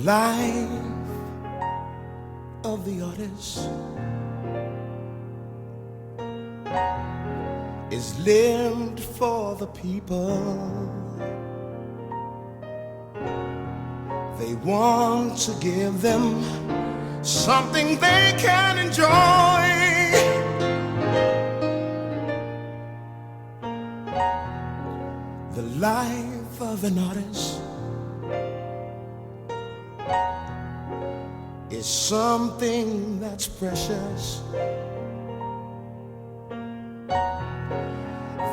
life of the artist is lived for the people. They want to give them something they can enjoy. The life of an artist is something that's precious.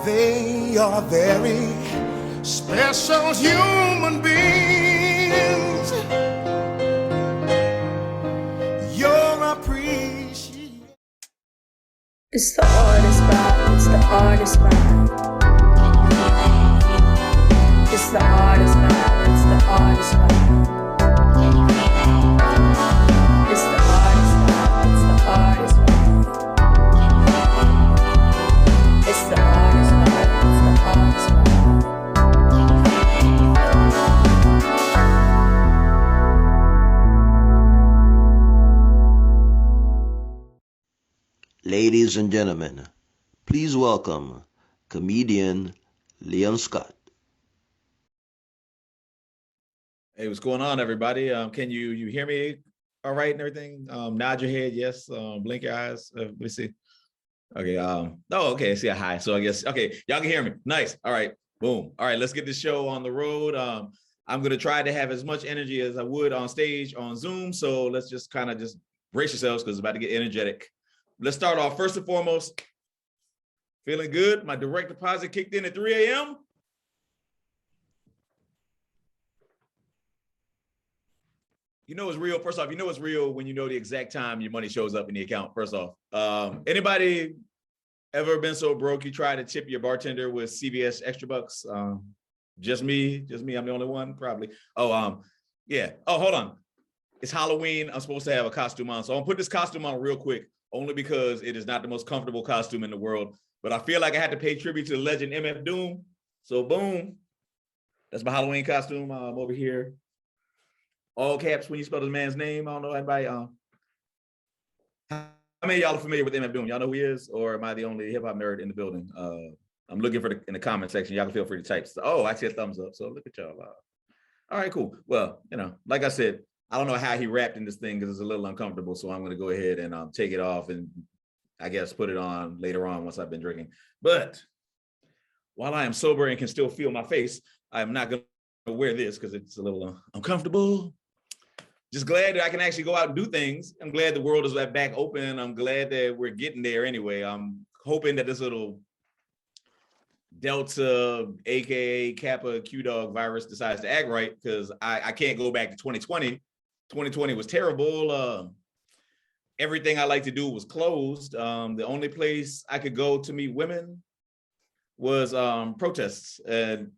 They are very special human beings. Your appreciation. It's the artist vibe, it's the artist vibe. It's the artist vibe, it's the artist vibe. It's the artist vibe, it's the artist vibe. It's the artist vibe, it's the artist vibe. Ladies and gentlemen, please welcome comedian Liam Scott. Hey, what's going on, everybody? Can you hear me all right and everything? Nod your head, yes. Blink your eyes. Let me see. Okay. Okay. I see a hi. So I guess, okay, y'all can hear me. Nice. All right. Boom. All right. Let's get this show on the road. I'm going to try to have as much energy as I would on stage on Zoom. So let's just kind of just brace yourselves because it's about to get energetic. Let's start off first and foremost. Feeling good. My direct deposit kicked in at 3 a.m. You know it's real. First off, you know it's real when you know the exact time your money shows up in the account. First off, anybody ever been so broke you try to tip your bartender with CVS extra bucks? Just me. I'm the only one, probably. Yeah. Oh, hold on. It's Halloween. I'm supposed to have a costume on, so I'm gonna put this costume on real quick, only because it is not the most comfortable costume in the world. But I feel like I had to pay tribute to the legend MF Doom. So boom, that's my Halloween costume. Over here. All caps when you spell this man's name. I don't know anybody. How many of y'all are familiar with MF Doom? Y'all know who he is, or am I the only hip hop nerd in the building? I'm looking for in the comment section. Y'all can feel free to type. Oh, I see a thumbs up. So look at y'all. All right, cool. Well, like I said, I don't know how he rapped in this thing because it's a little uncomfortable. So I'm going to go ahead and take it off and I guess put it on later on once I've been drinking. But while I am sober and can still feel my face, I'm not going to wear this because it's a little uncomfortable. Just glad that I can actually go out and do things. I'm glad the world is back open. I'm glad that we're getting there anyway. I'm hoping that this little Delta, AKA Kappa Q-Dog virus decides to act right because I can't go back to 2020. 2020 was terrible. Everything I like to do was closed. The only place I could go to meet women was protests. And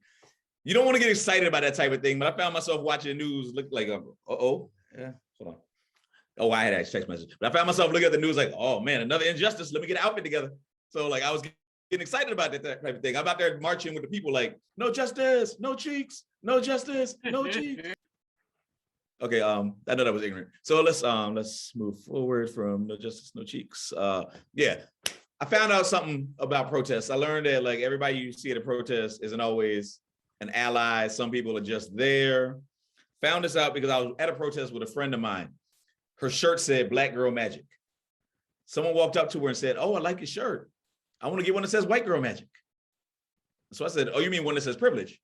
you don't want to get excited about that type of thing, but I found myself watching the news look like, yeah, hold on. Oh, I had a text message. But I found myself looking at the news like, oh man, another injustice. Let me get an outfit together. So like I was getting excited about that type of thing. I'm out there marching with the people like, no justice, no cheeks, no justice, no cheeks. Okay, I know that was ignorant. So let's move forward from no justice, no cheeks. Yeah, I found out something about protests. I learned that like everybody you see at a protest isn't always an ally. Some people are just there. Found this out because I was at a protest with a friend of mine. Her shirt said Black Girl Magic. Someone walked up to her and said, oh, I like your shirt. I want to get one that says White Girl Magic. So I said, oh, you mean one that says privilege?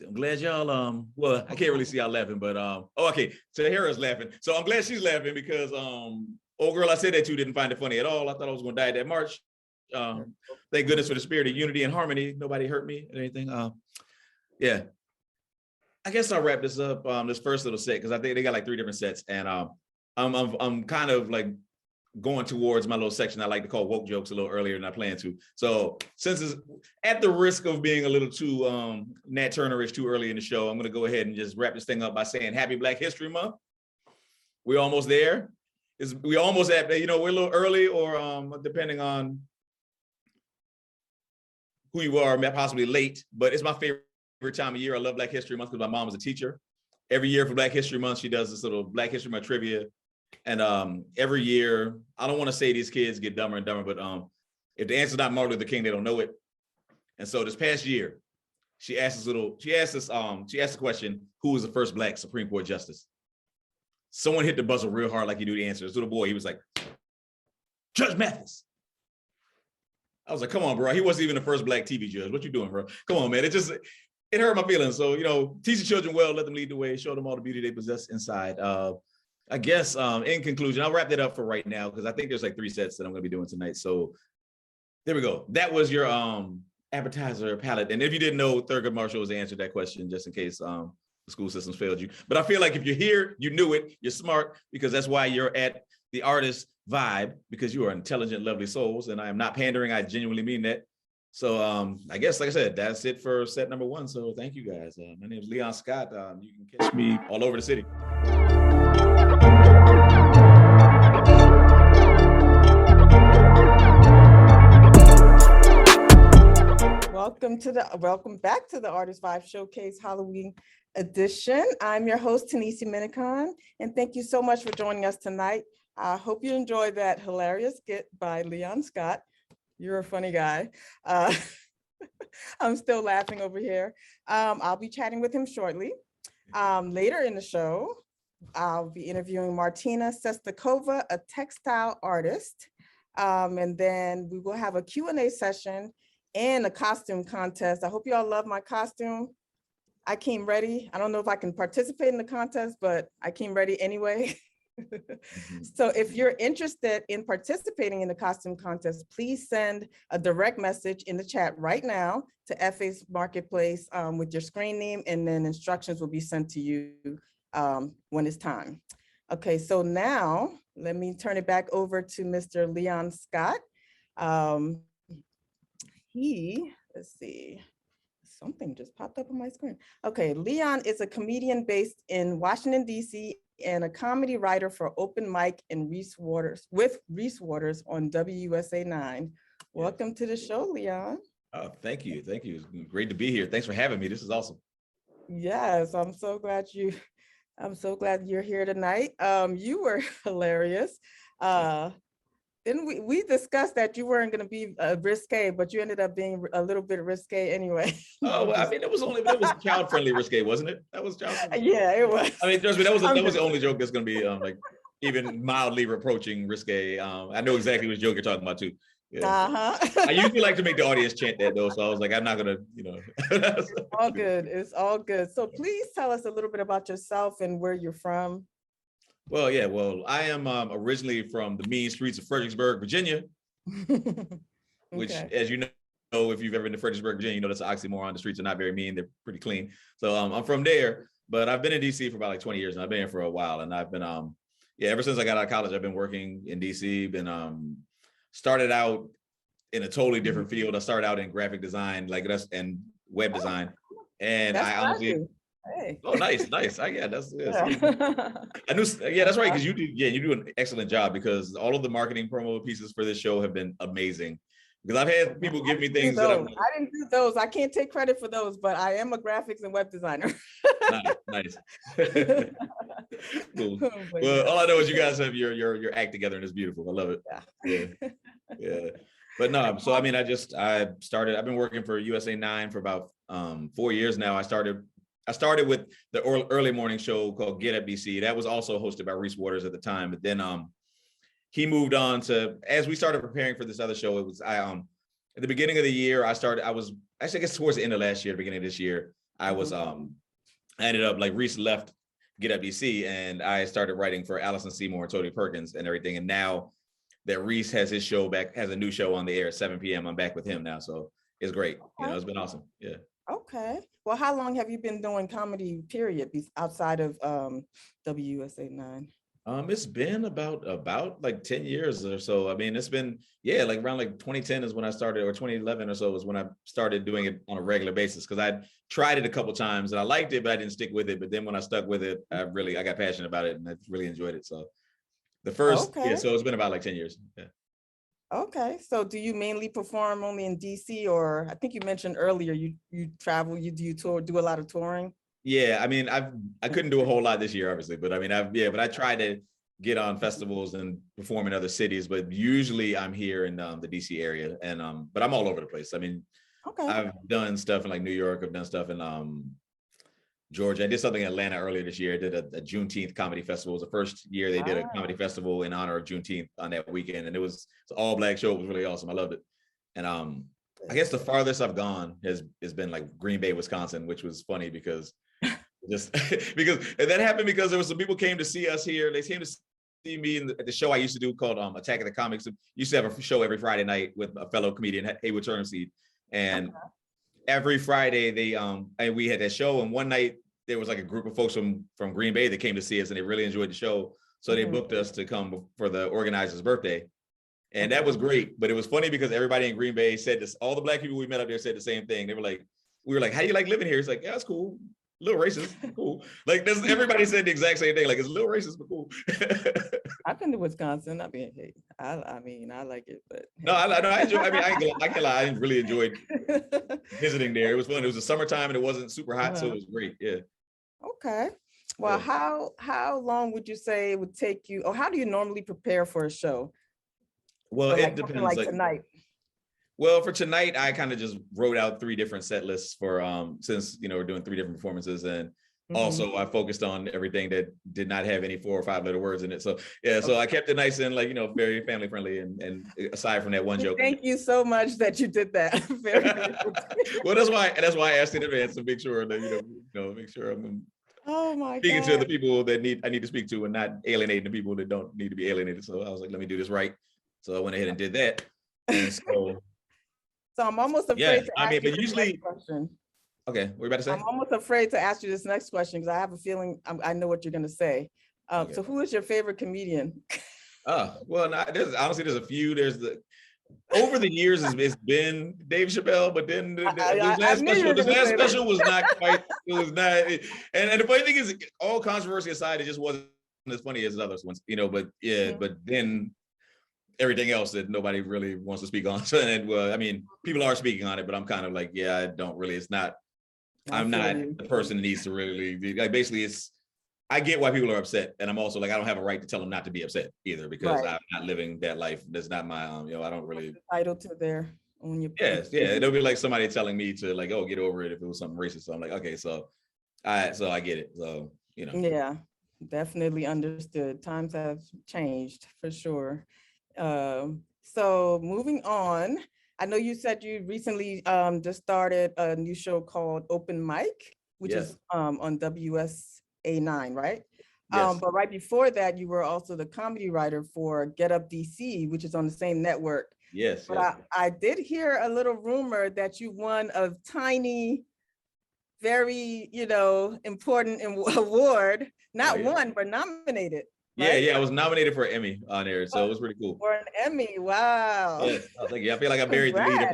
I'm glad y'all, well, I can't really see y'all laughing, but, okay, Tahira's laughing. So I'm glad she's laughing because old girl I said that to didn't find it funny at all. I thought I was gonna die at that march. Thank goodness for the spirit of unity and harmony. Nobody hurt me or anything. Yeah, I guess I'll wrap this up, this first little set, because I think they got like 3 different sets, and I'm kind of like going towards my little section I like to call woke jokes a little earlier than I plan to. So since it's at the risk of being a little too Nat Turner-ish too early in the show, I'm gonna go ahead and just wrap this thing up by saying Happy Black History Month. We're almost there. We almost at, we're a little early, or depending on who you are, possibly late, but it's my favorite time of year. I love Black History Month because my mom was a teacher. Every year for Black History Month, she does this little Black History Month trivia. And every year, I don't want to say these kids get dumber and dumber, but if the answer's not Martin Luther King, they don't know it. And so this past year, she asked the question, who was the first Black Supreme Court justice? Someone hit the buzzer real hard like you do the answer. This little boy, he was like, Judge Mathis. I was like, come on, bro. He wasn't even the first Black TV judge. What you doing, bro? Come on, man. It hurt my feelings. So, teach the children well, let them lead the way, show them all the beauty they possess inside. I guess in conclusion, I'll wrap that up for right now because I think there's like 3 sets that I'm going to be doing tonight. So there we go. That was your appetizer palette. And if you didn't know, Thurgood Marshall has answered that question just in case the school systems failed you. But I feel like if you're here, you knew it, you're smart, because that's why you're at the Artist Vibe, because you are intelligent, lovely souls. And I am not pandering. I genuinely mean that. So I guess, like I said, that's it for set number 1. So thank you guys. My name is Leon Scott. You can catch me all over the city. Welcome back to the Artist Vibe Showcase Halloween edition. I'm your host, Tanisi Minicon, and thank you so much for joining us tonight. I hope you enjoyed that hilarious skit by Leon Scott. You're a funny guy. I'm still laughing over here. I'll be chatting with him shortly. Later in the show, I'll be interviewing Martina Sestakova, a textile artist. And then we will have a Q&A session and a costume contest. I hope you all love my costume. I came ready. I don't know if I can participate in the contest, but I came ready anyway. So if you're interested in participating in the costume contest, please send a direct message in the chat right now to FA's Marketplace with your screen name, and then instructions will be sent to you when it's time. Okay, so now let me turn it back over to Mr. Leon Scott. Let's see, something just popped up on my screen. Okay, Leon is a comedian based in Washington, D.C., and a comedy writer for Open Mic and Reese Waters on WUSA 9. Welcome to the show, Leon. Thank you. It's great to be here. Thanks for having me. This is awesome. Yes, I'm so glad you're here tonight. You were hilarious. Then we discussed that you weren't going to be risque, but you ended up being a little bit risque anyway. Oh, well, I mean, it was child-friendly risque, wasn't it? That was child-friendly. Yeah, it was. I mean, trust me, that was the only joke that's going to be like even mildly reproaching risque. I know exactly which joke you're talking about too. Yeah. I usually like to make the audience chant that though, so I was like, I'm not gonna, It's all good. It's all good. So please tell us a little bit about yourself and where you're from. Well, yeah. Well, I am originally from the mean streets of Fredericksburg, Virginia, which, as you know, if you've ever been to Fredericksburg, Virginia, you know that's an oxymoron. The streets are not very mean; they're pretty clean. So I'm from there, but I've been in DC for about like 20 years, and I've been here for a while. And I've been, ever since I got out of college, I've been working in DC. Been started out in a totally different field. I started out in graphic design, and web design, and That's I honestly. Hey. Oh, nice. That's I knew. Yeah, that's right. Because you do an excellent job, because all of the marketing promo pieces for this show have been amazing. Because I've had people give me things that I didn't do those. I can't take credit for those, but I am a graphics and web designer. Nice. Cool. Well, all I know is you guys have your act together, and it's beautiful. I love it. Yeah. But no, so I mean, I've been working for USA 9 for about 4 years now. I started with the early morning show called Get Up DC. That was also hosted by Reese Waters at the time. But then he moved on to, as we started preparing for this other show, at the beginning of the year, I guess towards the end of last year, the beginning of this year, I ended up, like, Reese left Get Up DC, and I started writing for Allison Seymour and Tony Perkins and everything. And now that Reese has his show back, has a new show on the air at 7 p.m., I'm back with him now. So it's great. It's been awesome. Yeah. Okay. Well, how long have you been doing comedy, period, outside of WUSA 9? It's been about like 10 years or so. I mean, it's been, like around like 2010 is when I started, or 2011 or so is when I started doing it on a regular basis, because I tried it a couple times and I liked it, but I didn't stick with it. But then when I stuck with it, I got passionate about it, and I really enjoyed it. So so it's been about like 10 years. Yeah. Okay, so do you mainly perform only in DC, or I think you mentioned earlier you travel, you do a lot of touring? Yeah, I mean, I couldn't do a whole lot this year, obviously, but I mean, but I try to get on festivals and perform in other cities, but usually I'm here in the DC area, and but I'm all over the place. I mean, Okay. I've done stuff in like New York, I've done stuff in Georgia. I did something in Atlanta earlier this year. I did a Juneteenth comedy festival. It was the first year they did a comedy festival in honor of Juneteenth on that weekend, and it's an all black show. It was really awesome. I loved it. And I guess the farthest I've gone has been like Green Bay, Wisconsin, which was funny because just because and that happened because there was some people came to see us here. They came to see me at the show I used to do called Attack of the Comics. I used to have a show every Friday night with a fellow comedian, Haywood Turnseed, and every Friday they and we had that show, and one night there was like a group of folks from Green Bay that came to see us, and they really enjoyed the show, so they booked us to come for the organizer's birthday, and that was great. But it was funny because everybody in Green Bay said this. All the black people we met up there said the same thing. They were like, we were like, how do you like living here? It's like, yeah, it's cool. A little racist, cool. Like everybody said the exact same thing. Like it's a little racist, but cool. I've been to Wisconsin. I mean, hey, I mean, I like it, but no, I enjoy. I mean, I can't lie. I really enjoyed visiting there. It was fun. It was the summertime and it wasn't super hot, so it was great. Yeah. Okay. Well, yeah. how long would you say it would take you, or how do you normally prepare for a show? Well, Or it depends. like tonight. Well, for tonight, I kind of just wrote out 3 different set lists for since we're doing 3 different performances, and also I focused on everything that did not have any 4 or 5 letter words in it. So yeah, so I kept it nice and like very family friendly, and aside from that one joke. Thank you so much that you did that. Very well, that's why I asked in advance to make sure that make sure I'm speaking to the people that I need to speak to, and not alienating the people that don't need to be alienated. So I was like, let me do this right. So I went ahead and did that. And so I'm almost afraid to ask you this next question. Okay, what are you about to say? I'm almost afraid to ask you this next question because I have a feeling I know what you're going to say. So who is your favorite comedian? Well, there's a few. There's over the years it's been Dave Chappelle, but then the last special was not quite. It was not. And the funny thing is, all controversy aside, it just wasn't as funny as the other ones. But yeah, but then everything else that nobody really wants to speak on. So, and well, I mean, people are speaking on it, but I'm kind of like, yeah, I don't really. It's not. I'm not the person that needs to really be like. Basically, I get why people are upset, and I'm also like, I don't have a right to tell them not to be upset either, because I'm not living that life. That's not my I don't really entitled to their own. Yes, yeah. It'll be like somebody telling me to like, oh, get over it if it was something racist. So I'm like, okay, so I get it. So Yeah, definitely understood. Times have changed for sure. So moving on, I know you said you recently just started a new show called Open Mic, which is on WSA9, right? Yes. But right before that, you were also the comedy writer for Get Up DC, which is on the same network. Yes. But I did hear a little rumor that you won a tiny, very, important award, not won, but nominated. Right? Yeah, I was nominated for an Emmy on there, so it was pretty cool. For an Emmy, wow. Yeah, I was like, I feel like I buried the lead. I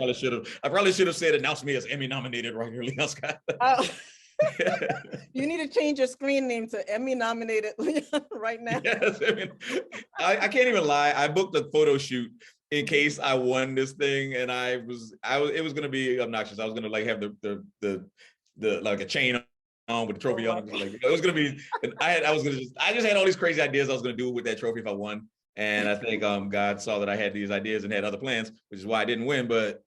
probably should have said, announce me as Emmy nominated right here, Leon Scott. You need to change your screen name to Emmy nominated Leon right now. Yes, I can't even lie. I booked a photo shoot in case I won this thing, and it was gonna be obnoxious. I was gonna like have the like a chain on with the trophy on. Like it was gonna be. I just had all these crazy ideas I was gonna do with that trophy if I won. And I think God saw that I had these ideas and had other plans, which is why I didn't win. But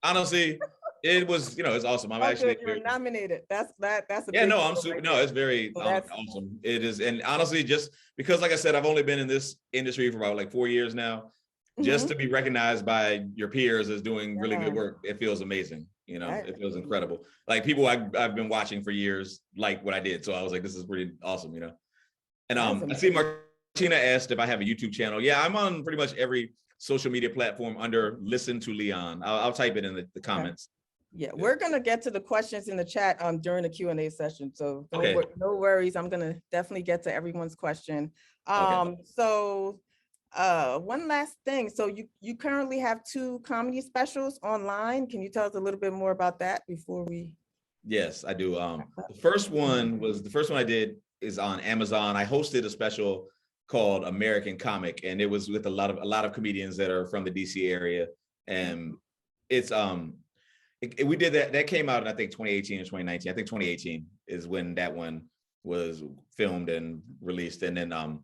honestly, it was it's awesome. I'm actually you're nominated. That's no, I'm super. No, it's very awesome. It is, and honestly, just because, like I said, I've only been in this industry for about like 4 years now. Just to be recognized by your peers as doing really good work, it feels amazing. It feels incredible. Like people I've been watching for years, like what I did. So I was like, this is pretty awesome, And I see Martina asked if I have a YouTube channel. Yeah, I'm on pretty much every social media platform under Listen to Leon. I'll type it in the comments. Yeah, we're gonna get to the questions in the chat during the Q&A session. So no worries. I'm gonna definitely get to everyone's question. So one last thing. So you currently have 2 comedy specials online. Can you tell us a little bit more about that before we? Yes, I do. The first one I did is on Amazon. I hosted a special called American Comic, and it was with a lot of comedians that are from the DC area, and it's we did that came out in I think 2018 or 2019. I think 2018 is when that one was filmed and released, and then I'm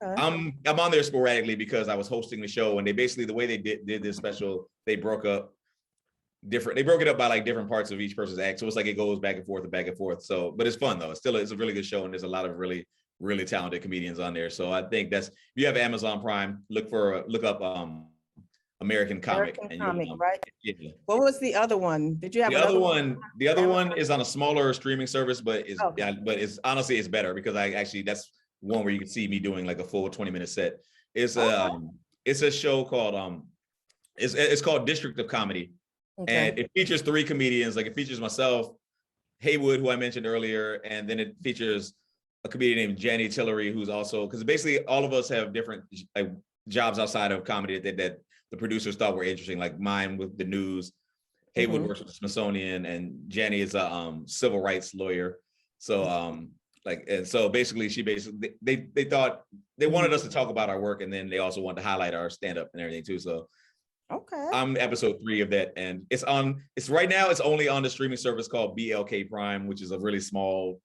on there sporadically because I was hosting the show, and they basically, the way they did this special, they broke it up by like different parts of each person's act, so it's like it goes back and forth and back and forth. So, but it's fun though. It's a really good show, and there's a lot of really talented comedians on there. So I think if you have Amazon Prime, look up American Comic. Right? Yeah. What was the other one? Did you have the other one? The other one is on a smaller streaming service, but it's honestly it's better because that's one where you can see me doing like a full 20-minute set. It's a show called it's called District of Comedy, and it features 3 comedians. Like, it features myself, Haywood, who I mentioned earlier, and then it features a comedian named Jenny Tillery, who's also, because basically all of us have different like jobs outside of comedy that the producers thought were interesting, like mine with the news. Haywood works with the Smithsonian, and Jenny is a civil rights lawyer. So and so basically they thought they wanted us to talk about our work, and then they also wanted to highlight our stand-up and everything too. So I'm episode 3 of that, and it's right now it's only on the streaming service called BLK Prime, which is a really small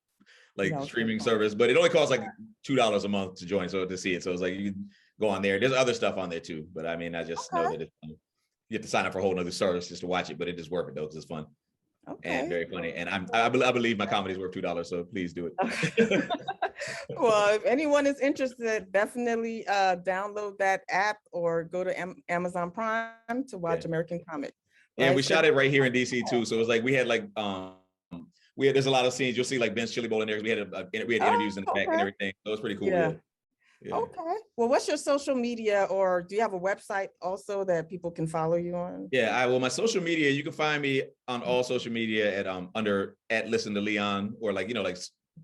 streaming service, but it only costs like $2 a month to join, so to see it. So it's like you can go on there. There's other stuff on there too, but I mean, I just know that you have to sign up for a whole nother service just to watch it, but it is worth it though, because it's fun and very funny. And I believe my comedy is worth $2, so please do it. Well, if anyone is interested, definitely download that app or go to Amazon Prime to watch American Comic. Right? And we shot it right here in DC too, so it was like we had like there's a lot of scenes. You'll see like Ben's Chili Bowl in there. We had interviews in the back and everything. So it was pretty cool. Yeah. Okay. Well, what's your social media, or do you have a website also that people can follow you on? Yeah, my social media, you can find me on all social media at Listen to Leon, or like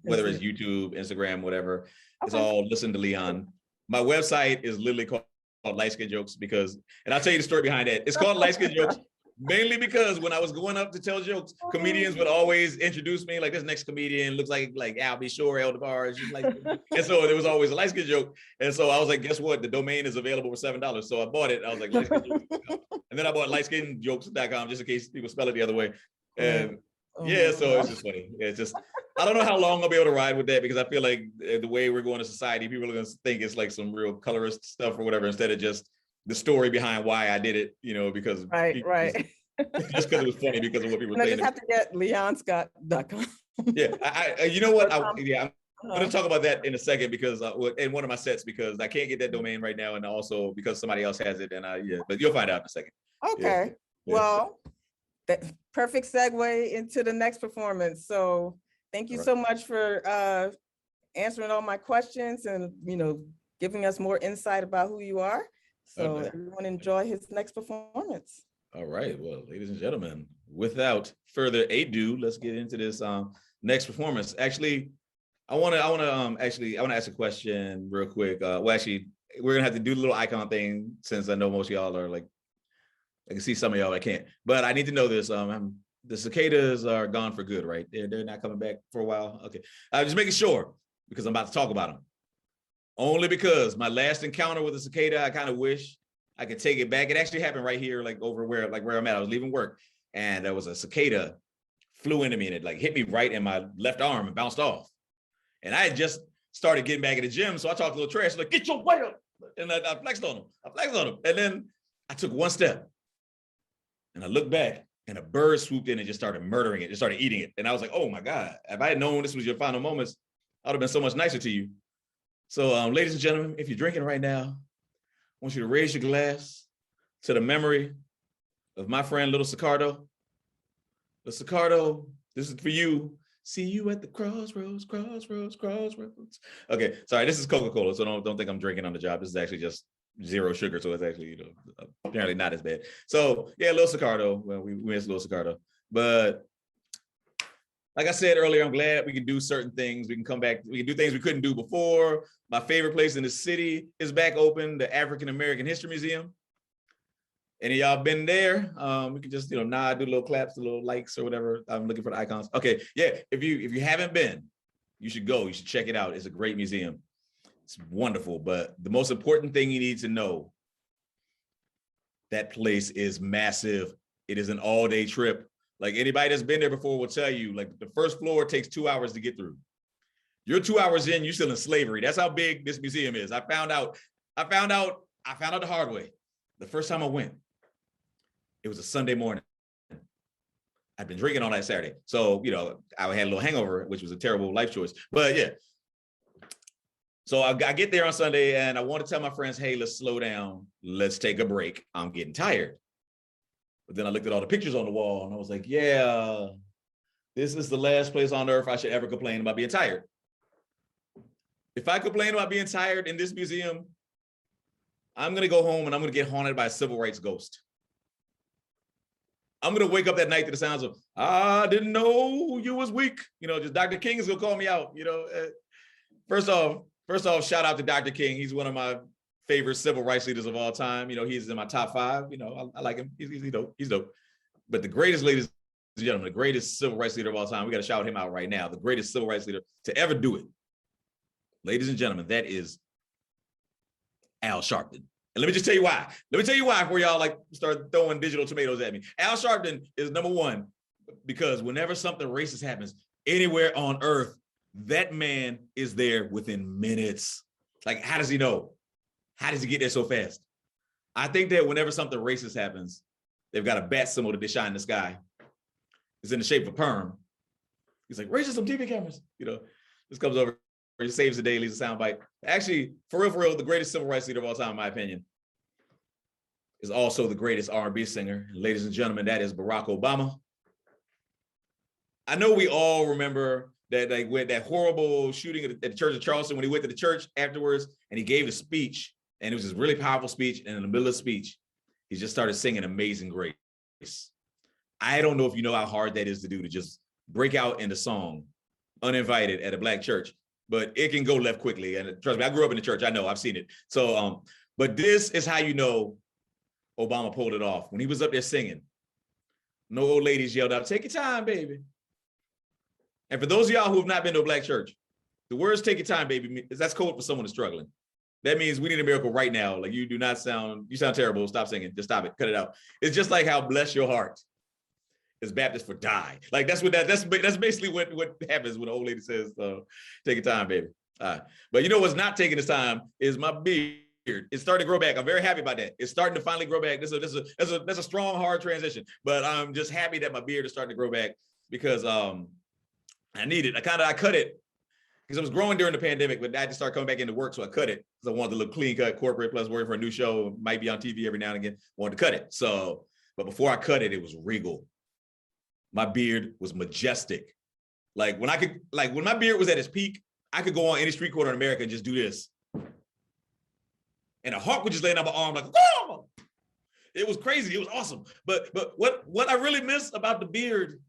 whether it's YouTube, Instagram, whatever. It's all Listen to Leon. My website is literally called Light Skin Jokes and I'll tell you the story behind that. It's called Light Skin Jokes mainly because when I was going up to tell jokes, comedians would always introduce me like, this next comedian looks like Albie Shore, El DeBarge, and so there was always a light skin joke. And so I was like, guess what? The domain is available for $7. So I bought it. I was like, lightskinjokes.com. And then I bought lightskinjokes.com just in case people spell it the other way. And so it's just funny. It's just, I don't know how long I'll be able to ride with that, because I feel like the way we're going to society, people are going to think it's like some real colorist stuff or whatever, instead of just the story behind why I did it, because just because it was funny because of what people were saying. I just have to get leonscott.com. You know what? I'm going to talk about that in a second, because in one of my sets, because I can't get that domain right now, and also because somebody else has it, and but you'll find out in a second. Okay. Well, that perfect segue into the next performance. So thank you so much for answering all my questions and giving us more insight about who you are. So everyone enjoy his next performance. All right. Well, ladies and gentlemen, without further ado, let's get into this next performance. Actually, I want to ask a question real quick. We're gonna have to do the little icon thing, since I know most of y'all are like, I can see some of y'all I can't, but I need to know this. The cicadas are gone for good, right? They're not coming back for a while. Okay, I'm just making sure, because I'm about to talk about them. Only because my last encounter with a cicada, I kind of wish I could take it back. It actually happened right here, like over where I'm at. I was leaving work, and there was a cicada flew into me, and it hit me right in my left arm and bounced off. And I had just started getting back in the gym, so I talked a little trash, like, get your weight up. And I flexed on him. And then I took one step, and I looked back, and a bird swooped in and just started murdering it, just started eating it. And I was like, oh my God, if I had known this was your final moments, I would have been so much nicer to you. So ladies and gentlemen, if you're drinking right now, I want you to raise your glass to the memory of my friend, Little Sicardo. Little Sicardo, this is for you. See you at the crossroads. Okay, sorry, this is Coca-Cola, so don't think I'm drinking on the job. This is actually just 0 sugar, so it's actually, apparently not as bad. So yeah, Little Sicardo, well, we miss Little Sicardo. But like I said earlier, I'm glad we can do certain things. We can come back, we can do things we couldn't do before. My favorite place in the city is back open, the African American History Museum. Any of y'all been there? We can just nod, do little claps, little likes or whatever. I'm looking for the icons. Okay, yeah. If you haven't been, you should go. You should check it out. It's a great museum. It's wonderful, but the most important thing you need to know, that place is massive. It is an all-day trip. Like anybody that's been there before will tell you, like the first floor takes 2 hours to get through. You're 2 hours in, you're still in slavery. That's how big this museum is. I found out the hard way. The first time I went, it was a Sunday morning. I'd been drinking all night Saturday. So, I had a little hangover, which was a terrible life choice. But yeah. So I get there on Sunday and I want to tell my friends, hey, let's slow down. Let's take a break. I'm getting tired. But then I looked at all the pictures on the wall and I was like, yeah, this is the last place on earth I should ever complain about being tired. If I complain about being tired in this museum, I'm going to go home and I'm going to get haunted by a civil rights ghost. I'm going to wake up that night to the sounds of, I didn't know you was weak. Just Dr. King is going to call me out. First off, shout out to Dr. King. He's one of my favorite civil rights leaders of all time. He's in my top 5. I like him. He's dope. He's dope. But the greatest, ladies and gentlemen, the greatest civil rights leader of all time, we got to shout him out right now. The greatest civil rights leader to ever do it. Ladies and gentlemen, that is Al Sharpton. And let me just tell you why. Let me tell you why before y'all start throwing digital tomatoes at me. Al Sharpton is number one, because whenever something racist happens anywhere on earth, that man is there within minutes. Like, how does he know? How does he get there so fast? I think that whenever something racist happens, they've got a bat symbol that they shine in the sky. It's in the shape of a perm. He's like, racism, TV cameras. This comes over. He saves the day, leaves a soundbite. Actually, for real, the greatest civil rights leader of all time, in my opinion, is also the greatest R&B singer. Ladies and gentlemen, that is Barack Obama. I know we all remember that with that horrible shooting at the Church of Charleston, when he went to the church afterwards and he gave a speech, and it was this really powerful speech, and in the middle of the speech, he just started singing Amazing Grace. I don't know if you know how hard that is to do, to just break out into song uninvited at a Black church. But it can go left quickly. And trust me, I grew up in the church. I know, I've seen it. So, but this is how you know Obama pulled it off. When he was up there singing, no old ladies yelled out, take your time, baby. And for those of y'all who have not been to a Black church, the words take your time, baby, that's code for someone who's struggling. That means we need a miracle right now. Like, you sound terrible. Stop singing. Just stop it. Cut it out. It's just like how bless your heart is Baptist for die. Like, that's basically what happens when an old lady says, take your time, baby. All right. But what's not taking its time is my beard. It's starting to grow back. I'm very happy about that. It's starting to finally grow back. That's a strong, hard transition. But I'm just happy that my beard is starting to grow back, because I need it. I cut it because it was growing during the pandemic, but I had to start coming back into work, so I cut it because I wanted to look clean cut, corporate, plus working for a new show, might be on TV every now and again. Wanted to cut it. So, but before I cut it, it was regal. My beard was majestic. Like when my beard was at its peak, I could go on any street corner in America and just do this. And a hawk would just lay down my arm like, oh! It was crazy. It was awesome. But what I really miss about the beard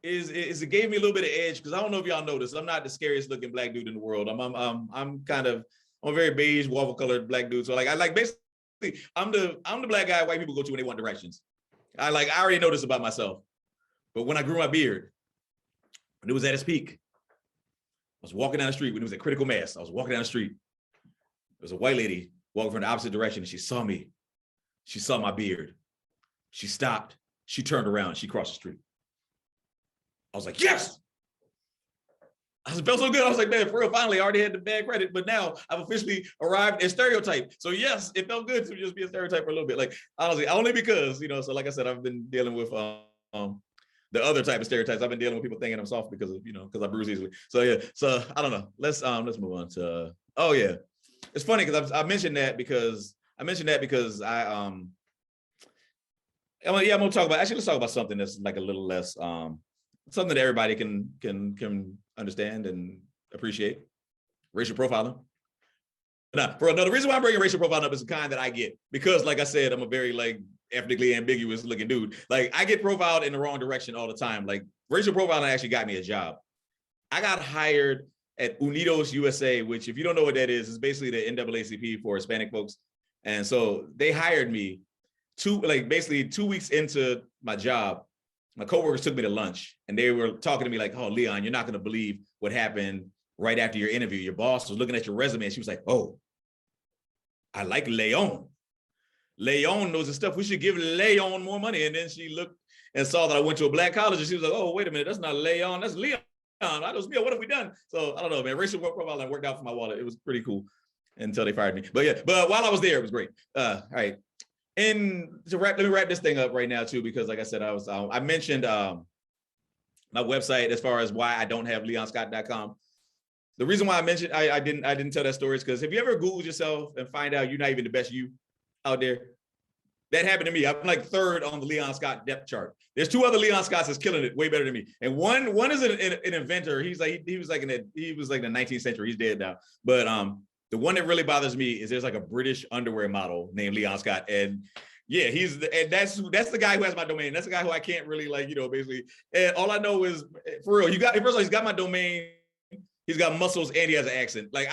is it gave me a little bit of edge, because I don't know if y'all noticed, I'm not the scariest looking Black dude in the world. I'm a very beige, waffle colored Black dude. So basically I'm the Black guy white people go to when they want directions. I already know this about myself. But when I grew my beard, when it was at its peak, I was walking down the street when it was at critical mass. I was walking down the street. There was a white lady walking from the opposite direction, and she saw me. She saw my beard. She stopped. She turned around. She crossed the street. I was like, yes! I felt so good. I was like, man, for real, finally, I already had the bad credit, but now I've officially arrived at stereotype. So yes, it felt good to just be a stereotype for a little bit. Like, honestly, only because, so like I said, I've been dealing with the other type of stereotypes. I've been dealing with people thinking I'm soft because of, because I bruise easily. So yeah, so I don't know. Let's move on to, oh yeah. It's funny because I mentioned that because I'm gonna talk about, actually let's talk about something that's like a little less, something that everybody can understand and appreciate. Racial profiling. Now, the reason why I'm bringing racial profiling up is the kind that I get, because like I said, I'm a very ethnically ambiguous looking dude. Like, I get profiled in the wrong direction all the time. Like, racial profiling actually got me a job. I got hired at Unidos USA, which, if you don't know what that is basically the NAACP for Hispanic folks. And so they hired me basically 2 weeks into my job. My coworkers took me to lunch and they were talking to me like, oh, Leon, you're not going to believe what happened right after your interview, your boss was looking at your resume and she was like, oh, I like Leon. Leon knows his stuff. We should give Leon more money. And then she looked and saw that I went to a black college and she was like, oh, wait a minute, that's not Leon, that's Leon. I was me. What have we done? So I don't know, man. Racial work profile worked out for my wallet. It was pretty cool until they fired me. But yeah, but while I was there, it was great. All right. And let me wrap this thing up right now too, because like I said, I mentioned my website as far as why I don't have leonscott.com. The reason why I mentioned I didn't tell that story is because have you ever Googled yourself and find out you're not even the best you out there? That happened to me. I'm like third on the Leon Scott depth chart. There's two other Leon Scotts that's killing it way better than me. And one is an inventor. He was like in the 19th century. He's dead now. But the one that really bothers me is there's like a British underwear model named Leon Scott. And yeah, that's the guy who has my domain. That's the guy who I can't really basically. And all I know is for real, first of all, he's got my domain. He's got muscles and he has an accent. Like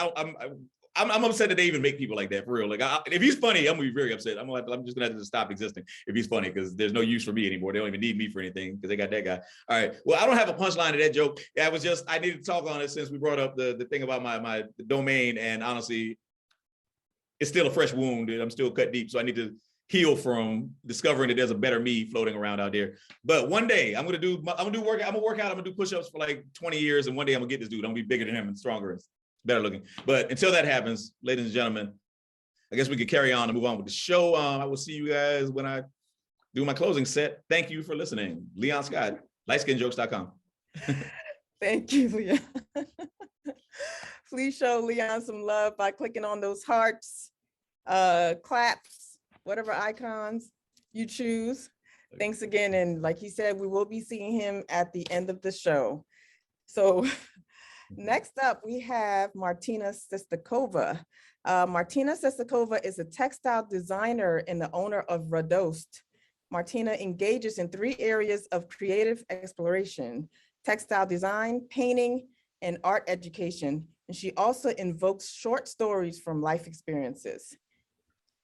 I'm upset that they even make people like that for real. Like if he's funny, I'm gonna be very upset. I'm just gonna have to stop existing if he's funny because there's no use for me anymore. They don't even need me for anything because they got that guy. All right. Well, I don't have a punchline to that joke. I needed to talk on it since we brought up the thing about my domain, and honestly, it's still a fresh wound. I'm still cut deep, so I need to heal from discovering that there's a better me floating around out there. But one day I'm gonna work out. I'm gonna do push-ups for like 20 years, and one day I'm gonna get this dude. I'm gonna be bigger than him and stronger and better looking. But until that happens, ladies and gentlemen, I guess we could carry on and move on with the show. I will see you guys when I do my closing set. Thank you for listening. Leon Scott, lightskinjokes.com. Thank you, Leon. Please show Leon some love by clicking on those hearts, claps, whatever icons you choose. Thanks again. And like he said, we will be seeing him at the end of the show. So next up, we have Martina Sestakova. Martina Sestakova is a textile designer and the owner of Radost. Martina engages in 3 areas of creative exploration: textile design, painting, and art education. And she also invokes short stories from life experiences.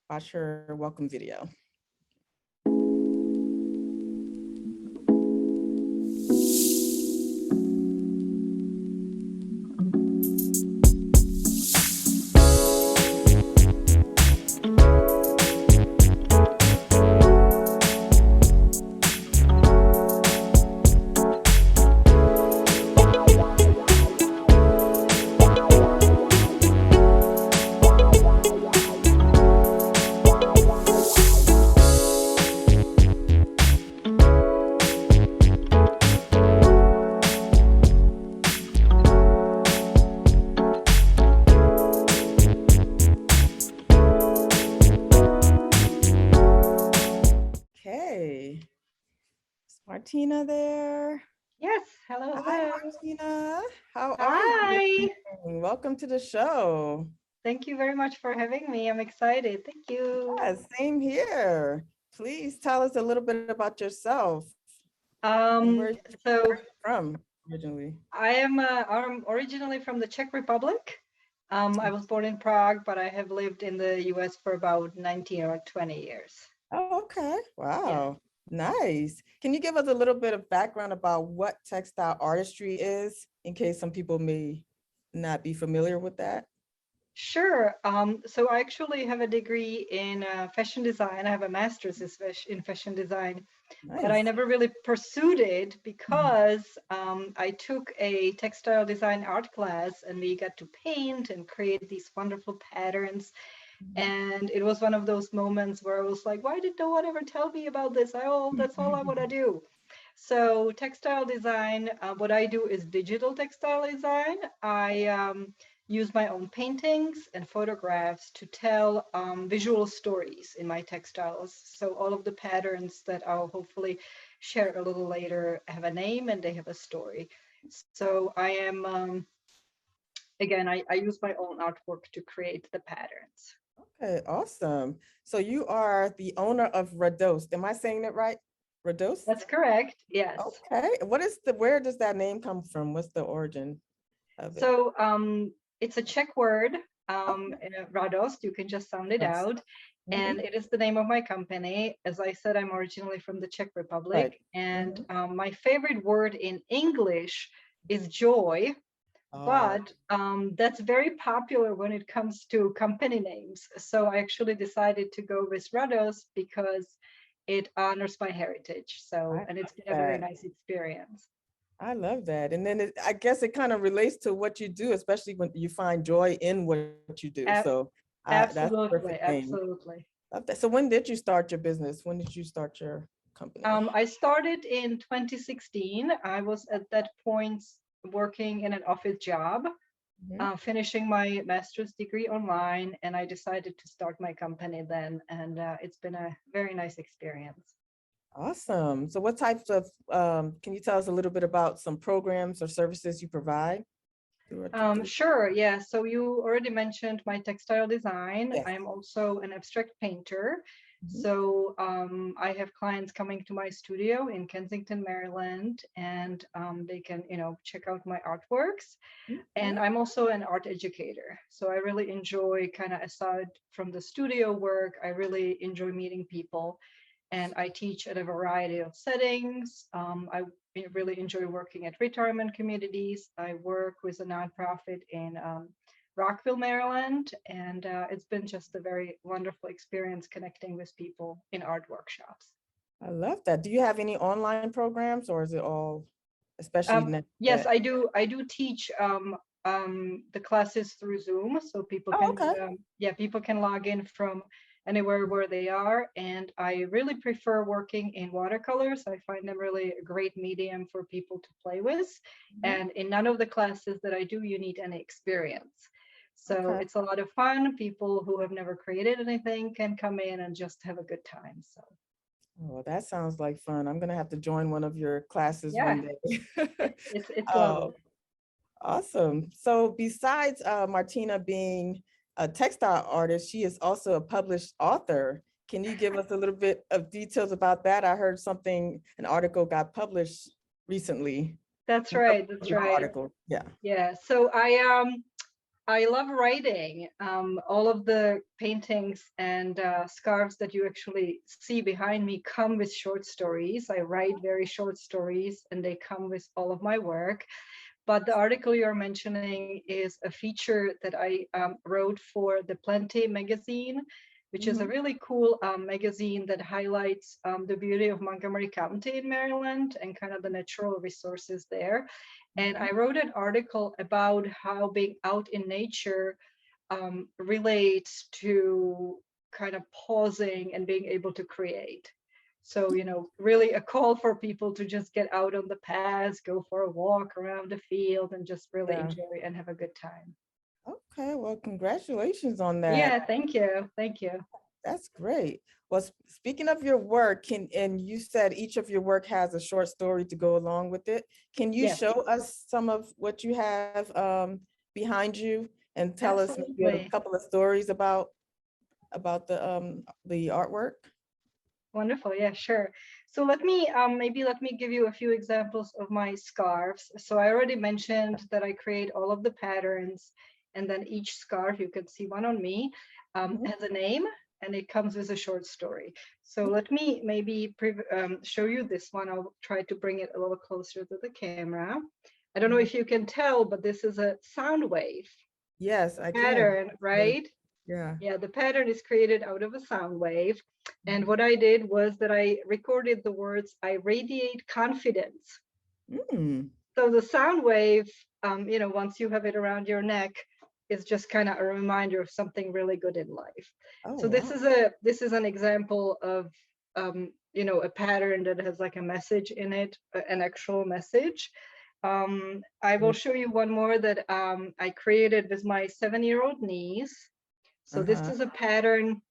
Watch her welcome video. Martina there? Yes, hello. Hi, Martina. How are you? Welcome to the show. Thank you very much for having me. I'm excited. Thank you. Yeah, same here. Please tell us a little bit about yourself. Where are you from originally? I'm originally from the Czech Republic. I was born in Prague, but I have lived in the US for about 19 or 20 years. Oh, okay. Wow. Yeah. Nice. Can you give us a little bit of background about what textile artistry is, in case some people may not be familiar with that? Sure. So I actually have a degree in fashion design. I have a master's in fashion design, nice. But I never really pursued it because I took a textile design art class and we got to paint and create these wonderful patterns. And it was one of those moments where I was like, why did no one ever tell me about this? That's all I want to do. So textile design, what I do is digital textile design. I use my own paintings and photographs to tell visual stories in my textiles. So all of the patterns that I'll hopefully share a little later have a name and they have a story. So I am, again, I use my own artwork to create the patterns. Okay, awesome. So you are the owner of Radost. Am I saying that right? Radost? That's correct, yes. Okay, where does that name come from? What's the origin of it? So it's a Czech word, Radost, you can just sound it out. And it is the name of my company. As I said, I'm originally from the Czech Republic. Right. And my favorite word in English is joy. Oh, but that's very popular when it comes to company names. So I actually decided to go with Rados because it honors my heritage. I So, love and it's been a very that. nice experience. I love that. And then I guess it kind of relates to what you do, especially when you find joy in what you do. Ab- So that's a Absolutely, perfect thing. absolutely. Love that. So when did you start your business? When did you start your company? I started in 2016. I was at that point working in an office job, Mhm. finishing my master's degree online, and I decided to start my company then. And it's been a very nice experience. Awesome. So what types of, can you tell us a little bit about some programs or services you provide through what you do? Sure, yeah. So you already mentioned my textile design. Yes. I'm also an abstract painter. Mhm. So I have clients coming to my studio in Kensington, Maryland, and they can, check out my artworks. And Okay. I'm also an art educator. So I really enjoy kind of aside from the studio work, I really enjoy meeting people. And I teach at a variety of settings. I really enjoy working at retirement communities. I work with a nonprofit in Rockville, Maryland, and it's been just a very wonderful experience connecting with people in art workshops. I love that. Do you have any online programs or is it all, especially Yes, that? I do. I do teach the classes through Zoom, so Oh, okay. people can log in from anywhere where they are. And I really prefer working in watercolors. I find them really a great medium for people to play with. Mhm. And in none of the classes that I do, you need any experience. So Okay. it's a lot of fun. People who have never created anything can come in and just have a good time. So Oh, that sounds like fun. I'm gonna have to join one of your classes yeah, one day. it's lovely. Oh, awesome. So besides Martina being a textile artist, she is also a published author. Can you give us a little bit of details about that? I heard something, an article got published recently. That's Can you tell us right. about That's your right. article? Yeah. Yeah, so I love writing. All of the paintings and scarves that you actually see behind me come with short stories. I write very short stories, and they come with all of my work. But the article you're mentioning is a feature that I wrote for the Plenty magazine, which is a Mhm. really cool magazine that highlights the beauty of Montgomery County in Maryland and kind of the natural resources there. And I Mhm. wrote an article about how being out in nature relates to kind of pausing and being able to create. So, really a call for people to just get out on the paths, go for a walk around the field, and just really Yeah. enjoy and have a good time. Okay. Well, congratulations on that. Yeah, thank you. Thank you. That's great. Well, speaking of your work, and you said each of your work has a short story to go along with it. Can you Yes, show us some of what you have behind you and tell us maybe a absolutely. couple of stories about the artwork? Wonderful. Yeah, sure. So let me give you a few examples of my scarves. So I already mentioned that I create all of the patterns, and then each scarf, you can see one on me, Mhm. has a name, and it comes with a short story. So let me maybe show you this one. I'll try to bring it a little closer to the camera. I don't know Mhm. if you can tell, but this is a sound wave Yes, I can. pattern, Really- right? Yeah. Yeah, the pattern is created out of a sound wave. And what I did was that I recorded the words, I radiate confidence. Mm. So the sound wave, once you have it around your neck, is just kind of a reminder of something really good in life. Oh, So wow. this is an example of a pattern that has like a message in it, an actual message. I will show you one more that I created with my 7-year-old niece. So this Uh-huh. is a pattern.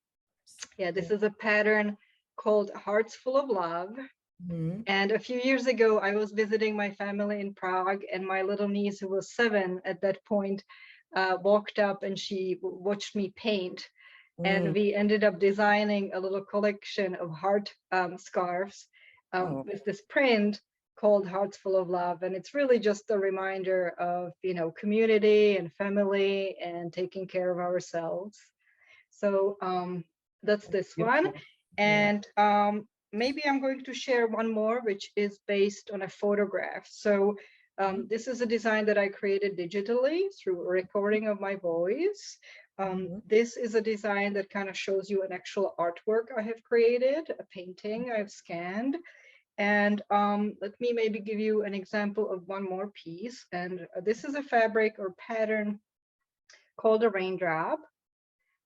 Yeah, this is a pattern called Hearts Full of Love. Mhm. And a few years ago, I was visiting my family in Prague, and my little niece, who was 7 at that point, walked up and she watched me paint. And Mm. we ended up designing a little collection of heart scarves Oh, with this print called Hearts Full of Love. And it's really just a reminder of, community and family and taking care of ourselves. So that's that's this one. beautiful. Yeah. And maybe I'm going to share one more, which is based on a photograph. So This is a design that I created digitally through a recording of my voice. This is a design that kind of shows you an actual artwork I have created, a painting I've scanned. And let me maybe give you an example of one more piece. And this is a fabric or pattern called a raindrop.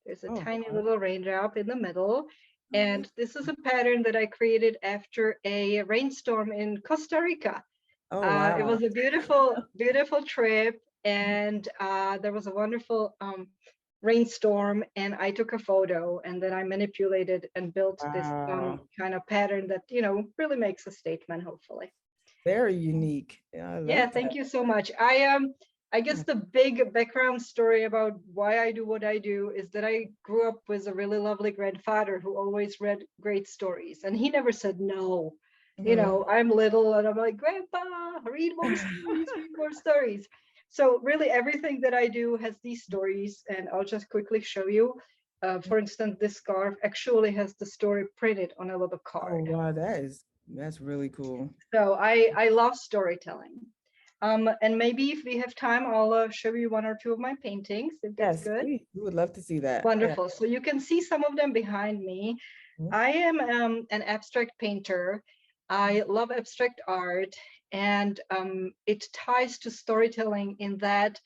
There's a tiny little raindrop in the middle. And this is a pattern that I created after a rainstorm in Costa Rica. It was a beautiful, beautiful trip. And there was a wonderful rainstorm, and I took a photo, and then I manipulated and built this kind of pattern that, you know, really makes a statement, hopefully. Very unique. Yeah, thank you so much. I guess the big background story about why I do what I do is that I grew up with a really lovely grandfather who always read great stories, and he never said no. You know, I'm little and I'm like, Grandpa, read more stories, read more stories. So really everything that I do has these stories, and I'll just quickly show you. For instance, this scarf actually has the story printed on a little card. Oh, wow, that's really cool. So I love storytelling. And maybe if we have time, I'll show you one or two of my paintings, if that's good. We would love to see that. Wonderful. Yeah. So you can see some of them behind me. I am an abstract painter. I love abstract art, and it ties to storytelling in that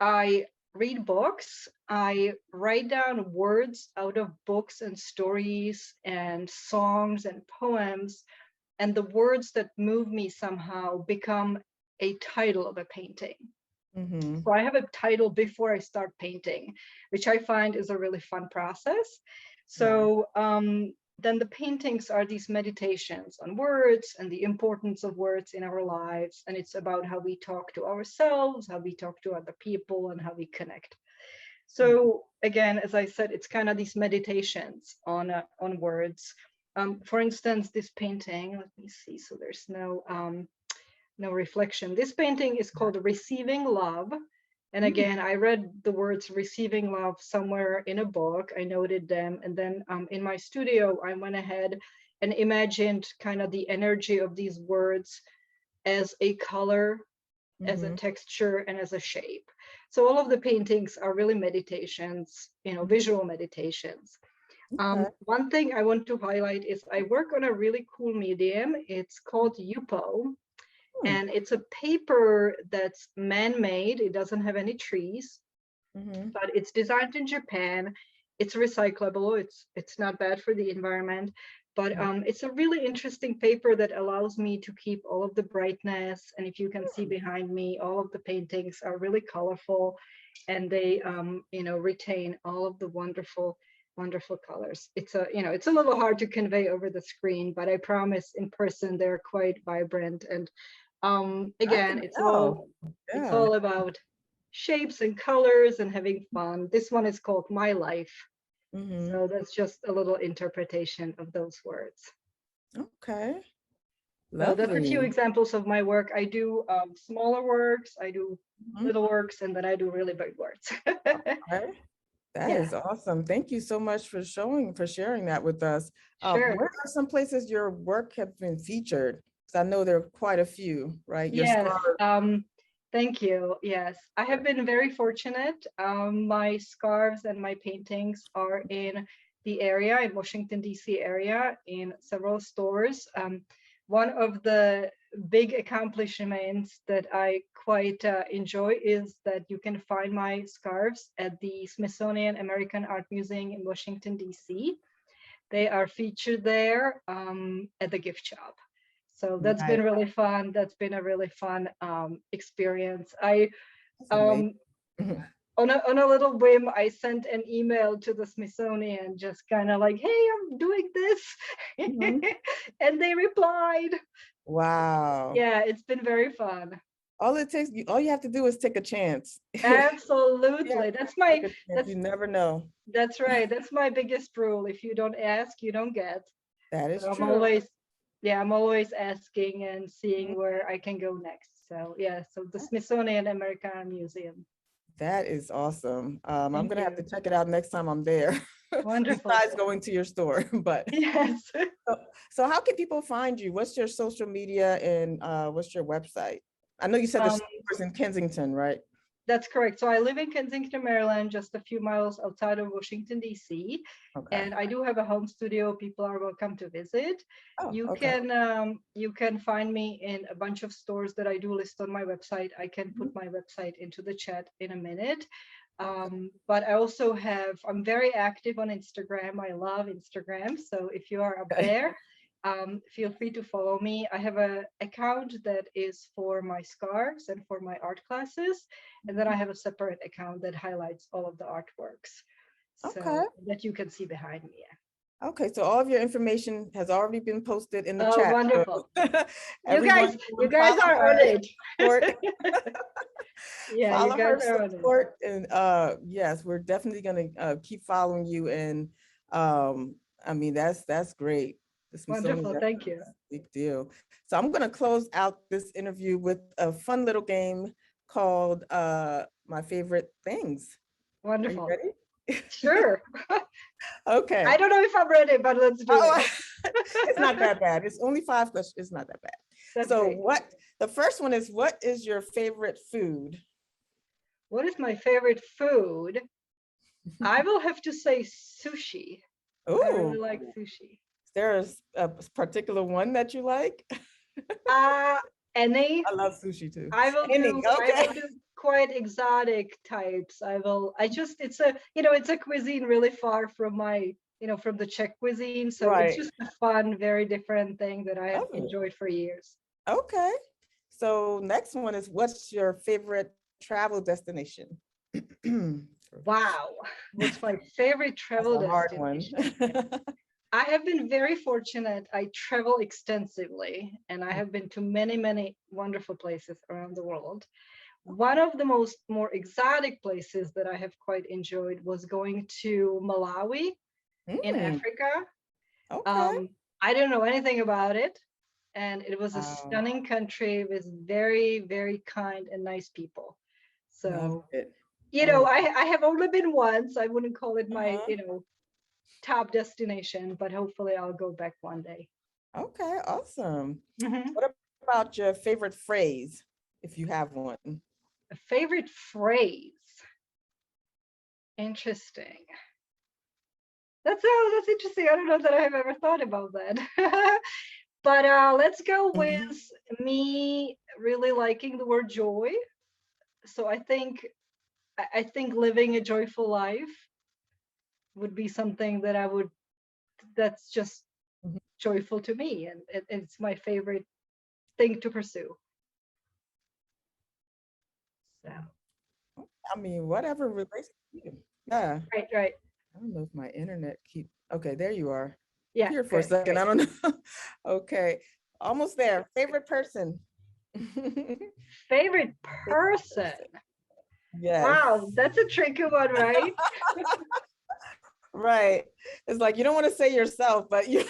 I read books, I write down words out of books and stories and songs and poems, and the words that move me somehow become a title of a painting. So I have a title before I start painting, which I find is a really fun process. So then the paintings are these meditations on words and the importance of words in our lives. And it's about how we talk to ourselves, how we talk to other people, and how we connect. So again, as I said, it's kind of these meditations on words. For instance, this painting, let me see, so there's no reflection. This painting is called Receiving Love. And again, I read the words receiving love somewhere in a book. I noted them. And then in my studio, I went ahead and imagined kind of the energy of these words as a color, as a texture, and as a shape. So all of the paintings are really meditations, you know, visual meditations. One thing I want to highlight is I work on a really cool medium. It's called Yupo. And it's a paper that's man-made. It doesn't have any trees, but it's designed in Japan. It's recyclable. It's not bad for the environment, but it's a really interesting paper that allows me to keep all of the brightness. And if you can see behind me, all of the paintings are really colorful, and they, you know, retain all of the wonderful colors. It's a little hard to convey over the screen, but I promise in person they're quite vibrant. And again, it's all about shapes and colors and having fun. This one is called My Life. So that's just a little interpretation of those words. Okay. So that's a few examples of my work. I do smaller works, I do little works, and then I do really big works. Okay. That is awesome. Thank you so much for sharing that with us. Sure. Where are some places your work has been featured? I know there are quite a few, right? Yes, thank you. Yes, I have been very fortunate. My scarves and my paintings are in the area, in Washington, D.C. area, in several stores. One of the big accomplishments that I quite enjoy is that you can find my scarves at the Smithsonian American Art Museum in Washington, D.C. They are featured there at the gift shop. So that's been really fun. That's been a really fun experience. On a little whim, I sent an email to the Smithsonian, just kind of like, hey, I'm doing this. And they replied. Wow. Yeah, it's been very fun. All you have to do is take a chance. Absolutely. You never know. That's right. That's my biggest rule. If you don't ask, you don't get. That is true. I'm always asking and seeing where I can go next. So yeah, so the Smithsonian American Museum. That is awesome. I'm going to have to check it out next time I'm there. Wonderful. Besides going to your store, but yes. So how can people find you? What's your social media and what's your website? I know you said the Um, stores in Kensington, right? That's correct. So I live in Kensington, Maryland, just a few miles outside of Washington, D.C. Okay. And I do have a home studio. People are welcome to visit. Oh, You okay. you can find me in a bunch of stores that I do list on my website. I can put my website into the chat in a minute. But I also I'm very active on Instagram. I love Instagram. So if you are up there, feel free to follow me. I have an account that is for my scarves and for my art classes. And then I have a separate account that highlights all of the artworks. So that you can see behind me. Okay, so all of your information has already been posted in the Oh, chat. wonderful. Everyone, you guys are on it. Yeah, follow you guys her are on it. support, and yes, we're definitely gonna keep following you. And I mean, that's great. The Smithsonian, Wonderful, thank you. big deal. So I'm gonna close out this interview with a fun little game called My Favorite Things. Wonderful. Are you ready? Sure. Okay. I don't know if I'm ready, but let's do it. It's not that bad. It's only 5 questions. It's not that bad. That's so great. The first one is, what is your favorite food? What is my favorite food? I will have to say sushi. Ooh. I really like sushi. Is there a particular one that you like? Any. I love sushi too. I will do quite exotic types. It's a cuisine really far from from the Czech cuisine. So It's just a fun, very different thing that I have enjoyed for years. Okay. So next one is, what's your favorite travel destination? Wow. What's my favorite travel destination? I have been very fortunate. I travel extensively and I have been to many, many wonderful places around the world. One of the more exotic places that I have quite enjoyed was going to Malawi in Africa. Okay. I don't know anything about it. And it was a stunning country with very, very kind and nice people. So, I have only been once. I wouldn't call it my, top destination, but hopefully I'll go back one day. Okay, awesome. What about your favorite phrase, if you have one? A favorite phrase? Interesting. That's interesting. I don't know that I have ever thought about that. But let's go with me really liking the word joy. So I think living a joyful life would be something that's just joyful to me, and it's my favorite thing to pursue. So I mean, whatever relates to you. Yeah. Right. I don't know if my internet okay, there you are. Yeah. Here for a second. I don't know. Okay. Almost there. Favorite person. Favorite person. Yes. Wow, that's a tricky one, right? Right. It's like, you don't want to say yourself, but you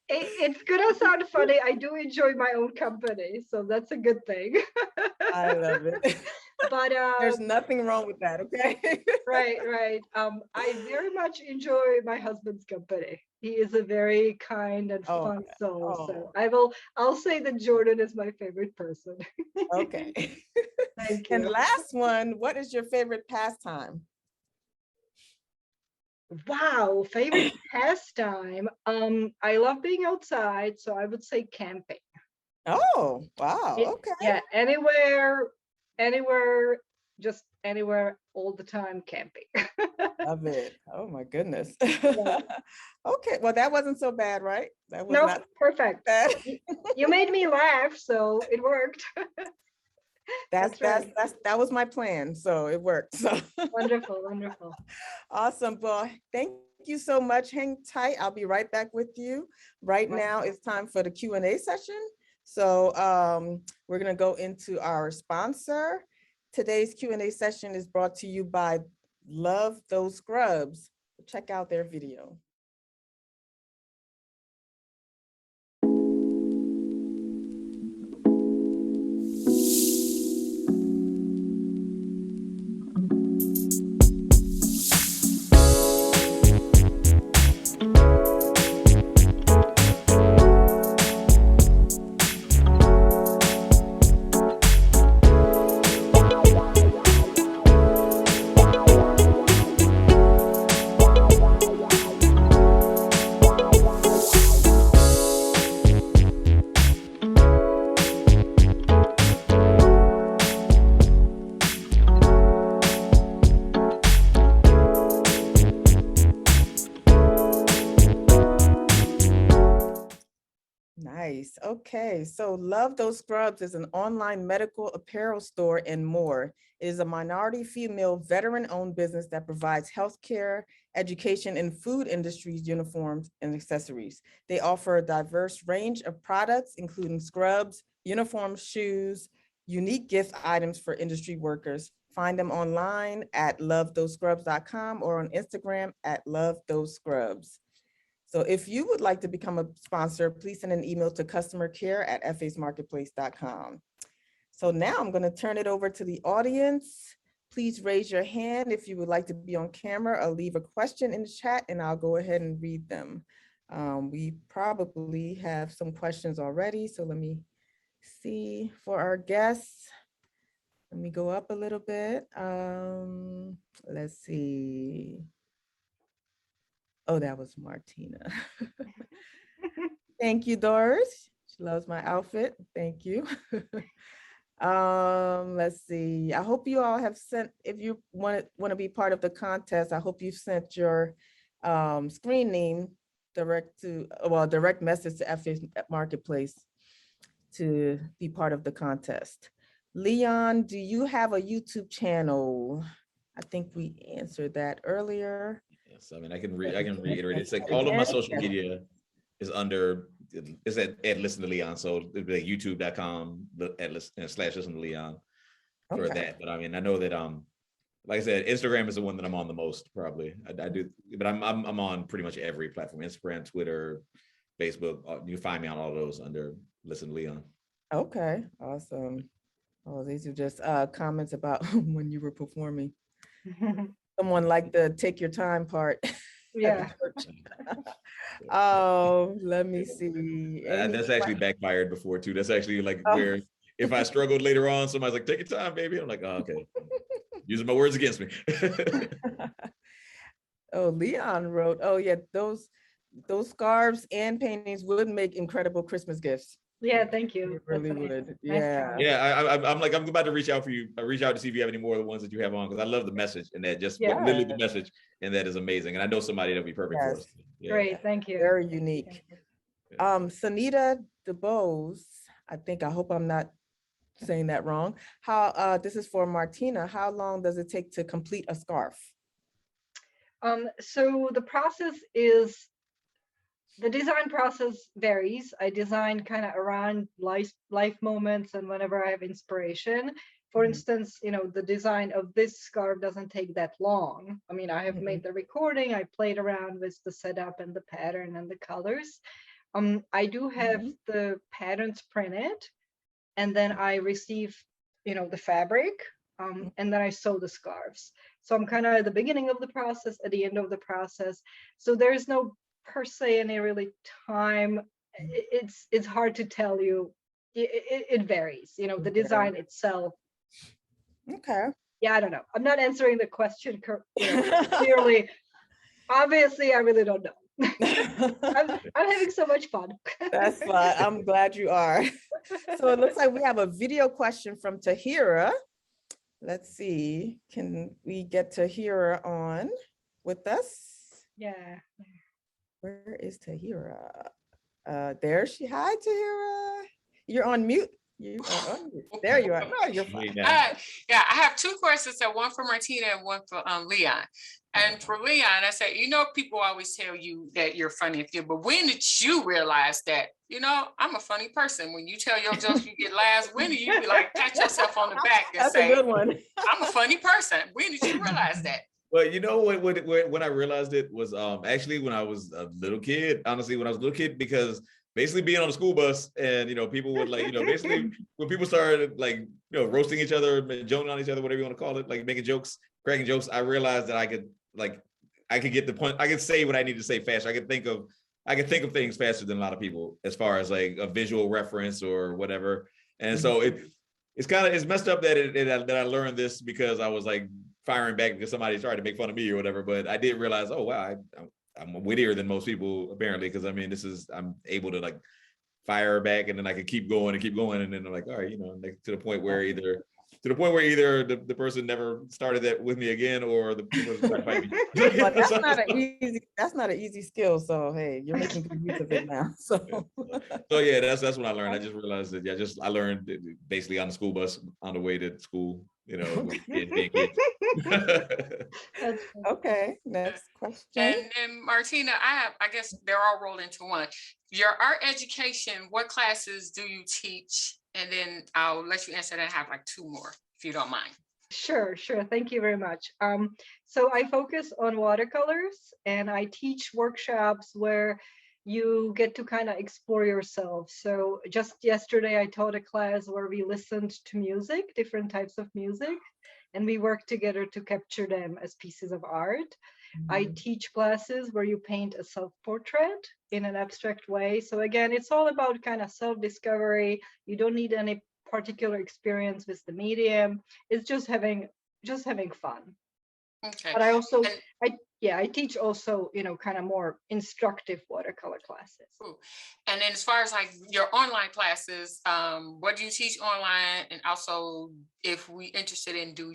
it's gonna sound funny. I do enjoy my own company, so that's a good thing. I love it. But there's nothing wrong with that, okay? Right. I very much enjoy my husband's company. He is a very kind and fun soul. So I'll say that Jordan is my favorite person. Okay. Thank you. And last one, what is your favorite pastime? Wow, favorite pastime. I love being outside, so I would say camping. Oh, wow. Okay. Yeah, anywhere, just anywhere, all the time camping. Love it. Oh my goodness. Yeah. Okay, well, that wasn't so bad, right? That was not perfect. Bad. You made me laugh, so it worked. That was my plan, so it worked. So wonderful. Awesome. Well, thank you so much. Hang tight. I'll be right back with you. Right now, it's time for the Q&A session. So we're going to go into our sponsor. Today's Q&A session is brought to you by Love Those Scrubs. Check out their video. Nice. Okay. So Love Those Scrubs is an online medical apparel store and more. It is a minority female veteran-owned business that provides healthcare, education, and food industries uniforms and accessories. They offer a diverse range of products, including scrubs, uniforms, shoes, unique gift items for industry workers. Find them online at lovethosescrubs.com or on Instagram at lovethosescrubs. So if you would like to become a sponsor, please send an email to customercare@fasmarketplace.com. So now I'm going to turn it over to the audience. Please raise your hand if you would like to be on camera, or leave a question in the chat and I'll go ahead and read them. We probably have some questions already, so let me see for our guests. Let me go up a little bit. Let's see. Oh, that was Martina. Thank you, Doris. She loves my outfit. Thank you. Let's see. I hope you all have sent, if you want to be part of the contest, I hope you sent your screen name direct message to FA Marketplace to be part of the contest. Leon, do you have a YouTube channel? I think we answered that earlier. Yes, I mean, I can reiterate. It's like all of my social media is under, is at Listen to Leon. So it'd be like youtube.com /Listen to Leon for that. But I mean, I know that like I said, Instagram is the one that I'm on the most probably. I do, but I'm on pretty much every platform: Instagram, Twitter, Facebook. You can find me on all of those under Listen to Leon. Okay, awesome. Oh, these are just comments about when you were performing. Someone liked the take your time part. Yeah. Oh, let me see. That's actually backfired before too. That's actually like where if I struggled later on, somebody's like, take your time, baby. I'm like, oh, okay. Using my words against me. Oh, Leon wrote, oh yeah, those scarves and paintings would make incredible Christmas gifts. Yeah, thank you. It really would. Nice Yeah. try. Yeah, I'm like, I'm about to reach out for you. I reach out to see if you have any more of the ones that you have on, because I love the message, and that just literally the message, and that is amazing. And I know somebody that'll be perfect for us. Yeah. Great, thank you. Very unique. Sanita DeBose, I hope I'm not saying that wrong. How this is for Martina. How long does it take to complete a scarf? So the process is, the design process varies. I design kind of around life moments and whenever I have inspiration. For instance, the design of this scarf doesn't take that long. I mean, I have made the recording, I played around with the setup and the pattern and the colors. I do have the patterns printed, and then I receive, the fabric, and then I sew the scarves. So I'm kind of at the beginning of the process, at the end of the process. So there's no per se any really time. It's hard to tell you. It varies, the design itself. Okay. Yeah, I don't know. I'm not answering the question clearly. Obviously, I really don't know. I'm having so much fun. That's fun. I'm glad you are. So it looks like we have a video question from Tahira. Let's see. Can we get Tahira on with us? Yeah. Where is Tahira? There she. Hi, Tahira. You're on mute. You are on mute. There you are. No, you're fine. Yeah, I have two questions. One for Martina and one for Leon. And for Leon, I said, people always tell you that you're funny, but when did you realize that, I'm a funny person? When you tell your jokes, you get laughs. When do you be like, pat yourself on the back and That's say, a good one. I'm a funny person? When did you realize that? Well, when I realized it was actually when I was a little kid. Honestly, when I was a little kid, because basically being on the school bus and people would basically when people started roasting each other, joking on each other, whatever you want to call it, like making jokes, cracking jokes, I realized that I could get the point. I could say what I need to say faster. I could think of things faster than a lot of people as far as like a visual reference or whatever. And so it's messed up that I learned this because I was like firing back because somebody tried to make fun of me or whatever. But I did realize, oh wow, I'm wittier than most people apparently, because I mean I'm able to like fire back and then I can keep going, and then I'm like, all right, to the point where either to the point where either the person never started that with me again, or the person tried to fight me. But that's not an easy skill. So hey, you're making good use of it now. So So yeah, that's what I learned. I just realized that I learned it basically on the school bus on the way to school, you know, being kids. That's okay, next question. And Martina, I guess they're all rolled into one. Your art education, what classes do you teach? And then I'll let you answer that. I have like 2 more, if you don't mind. Sure. Thank you very much. So I focus on watercolors, and I teach workshops where you get to kind of explore yourself. So just yesterday, I taught a class where we listened to music, different types of music, and we worked together to capture them as pieces of art. I teach classes where you paint a self-portrait in an abstract way. So again, it's all about kind of self-discovery. You don't need any particular experience with the medium. It's just having fun. Okay. But I also, I teach also, kind of more instructive watercolor classes. Cool. And then as far as like your online classes, what do you teach online? And also, if we interested in, do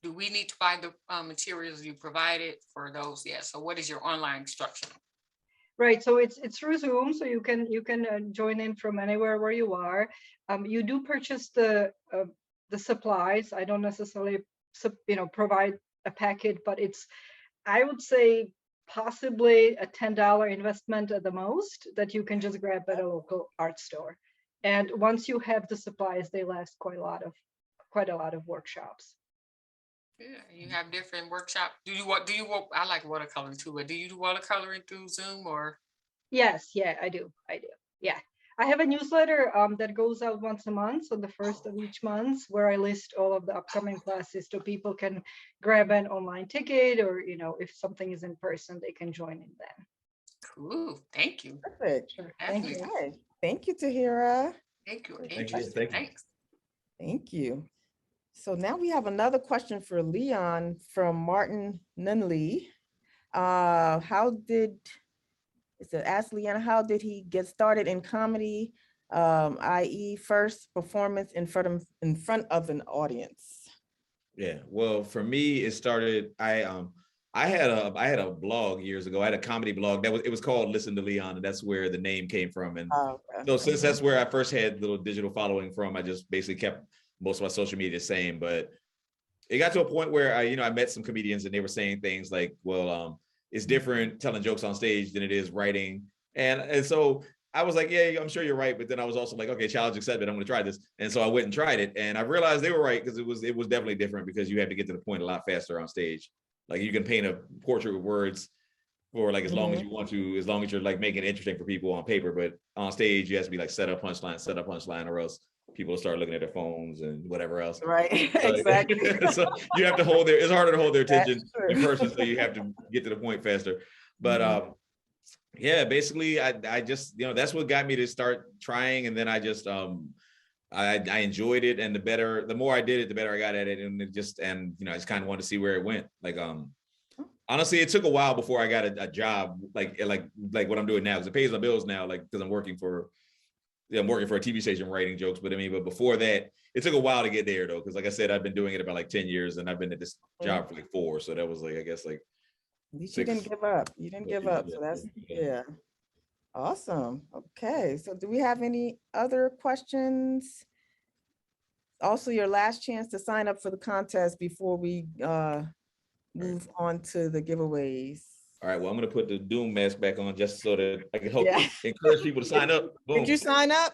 we need to buy the materials you provided for those? Yeah. So what is your online instruction? Right. So it's through Zoom, so you can join in from anywhere where you are. You do purchase the supplies. I don't necessarily provide a packet, but it's, I would say, possibly a $10 investment at the most that you can just grab at a local art store. And once you have the supplies, they last quite a lot of workshops. Yeah, you have different workshops. I like watercoloring too, but do you do watercoloring through Zoom or? Yes, yeah, I do. Yeah. I have a newsletter that goes out once a month, so the first of each month, where I list all of the upcoming classes so people can grab an online ticket, or if something is in person, they can join in then. Cool, thank you. Perfect. Sure. Thank you. Okay. Thank you, Tahira. Thank you. Thanks. Thank you. So now we have another question for Leon from Martin Nunley. Ask Leon, how did he get started in comedy, i.e. first performance in front of an audience? Yeah, well, for me, it started, I had a blog years ago. I had a comedy blog it was called Listen to Leon, and that's where the name came from. And so since that's where I first had little digital following from, I just basically kept most of my social media the same. But it got to a point where I met some comedians, and they were saying things like, well, it's different telling jokes on stage than it is writing. And so I was like, yeah, I'm sure you're right. But then I was also like, okay, challenge accepted. I'm going to try this. And so I went and tried it. And I realized they were right, because it was definitely different, because you have to get to the point a lot faster on stage. Like, you can paint a portrait with words for like as long as you want to, as long as you're like making it interesting for people on paper. But on stage, you have to be like set up punchline, or else people start looking at their phones and whatever else. Right, exactly. So you have to it's harder to hold their attention in person, so you have to get to the point faster. But yeah, basically I just, that's what got me to start trying. And then I just, I enjoyed it. And the more I did it, the better I got at it. And I just kind of wanted to see where it went. Like, honestly, it took a while before I got a job, like what I'm doing now, because it pays my bills now, like, because I'm working for a TV station writing jokes. But before that, it took a while to get there though. Cause like I said, I've been doing it about like 10 years, and I've been at this job for like 4. So that was like, I guess like, at least you didn't give up. You didn't give up. So that's, yeah. Awesome. Okay. So do we have any other questions? Also, your last chance to sign up for the contest before we move on to the giveaways. All right, well, I'm going to put the Doom mask back on just so that I can help encourage people to sign up. Boom. Did you sign up?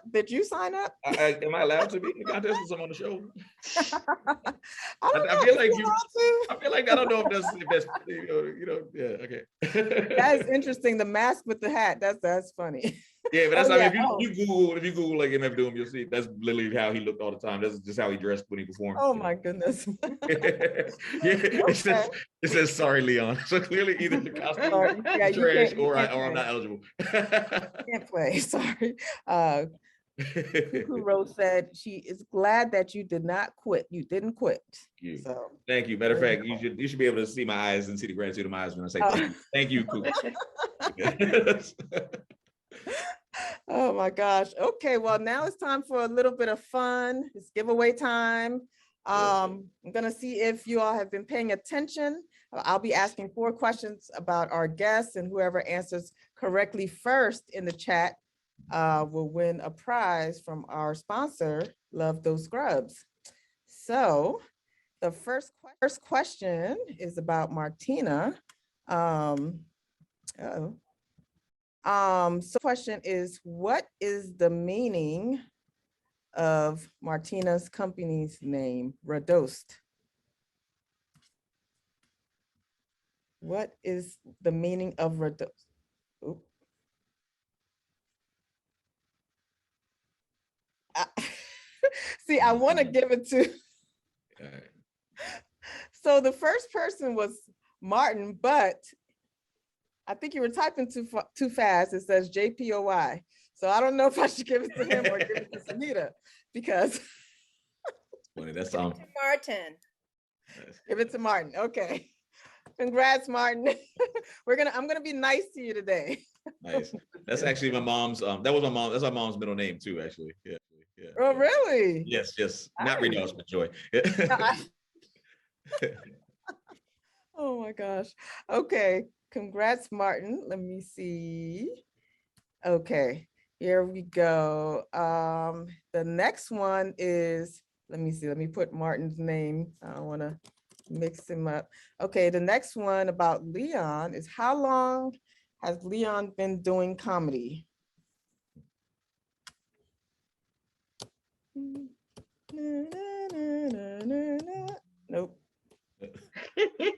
Am I allowed to be in the contest with someone on the show? I feel like I don't know if that's yeah, okay. That's interesting. The mask with the hat. That's funny. Yeah, but that's if you Google like MF Doom, you'll see that's literally how he looked all the time. That's just how he dressed when he performed. Oh my goodness. It says sorry, Leon. So clearly either the costume is trash or I'm not eligible. Can't play. Sorry. Cuckoo Rose said she is glad that you did not quit. You didn't quit. So thank you. Matter of fact, you should be able to see my eyes and see the gratitude in my eyes when I say thank you. Thank you, Cuckoo. Oh my gosh. Okay, well, now it's time for a little bit of fun. It's giveaway time. I'm gonna see if you all have been paying attention. I'll be asking 4 questions about our guests, and whoever answers correctly first in the chat will win a prize from our sponsor, Love Those Scrubs. So the first question is about Martina. So the question is, what is the meaning of Martina's company's name, Radost? What is the meaning of Radost? Oop. See, I want to give it to. So the first person was Martin, but I think you were typing too fast. It says JPOI. So I don't know if I should give it to him or give it to Sunita, because Funny, that's Martin. give it to Martin. Okay. Congrats, Martin. I'm gonna be nice to you today. nice. That's actually my mom's. That was my mom. That's my mom's middle name too. Actually, yeah. Oh, really? Yes. Not Redos, but Joy. Oh my gosh. Okay. Congrats, Martin. Let me see. Okay. Here we go. The next one is, let me see. Let me put Martin's name. I don't want to mix him up. Okay. The next one about Leon is, how long has Leon been doing comedy? Nope.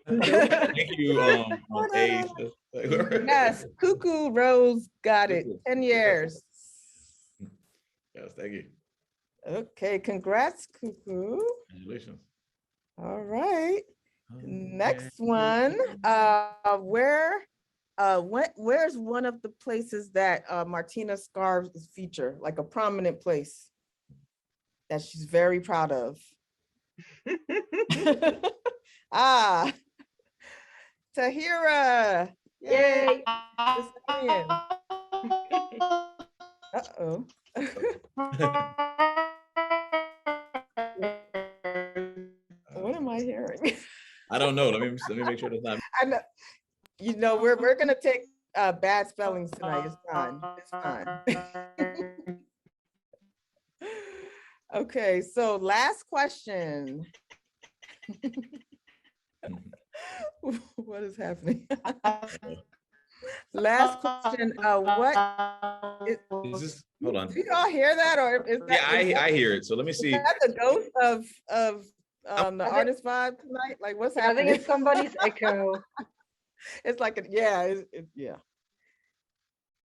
Thank you, A. Yes, Cuckoo Rose got it. 10 years. Yes, thank you. Okay, congrats, Cuckoo. Congratulations. All right. Next one. Where's one of the places that Martina scarves is featured, like a prominent place that she's very proud of? Tahira. Yay. Uh-oh. What am I hearing? I don't know. Let me make sure that's not. I know. You know, we're gonna take bad spellings tonight. It's fine. It's fine. Okay, so last question. What is happening? Last question. Is this, hold on. Do you all hear that, or is that? Yeah, I hear it. So let me see. Is that the ghost of the artist vibe tonight? Like, what's happening? I think it's somebody's echo. It's like yeah.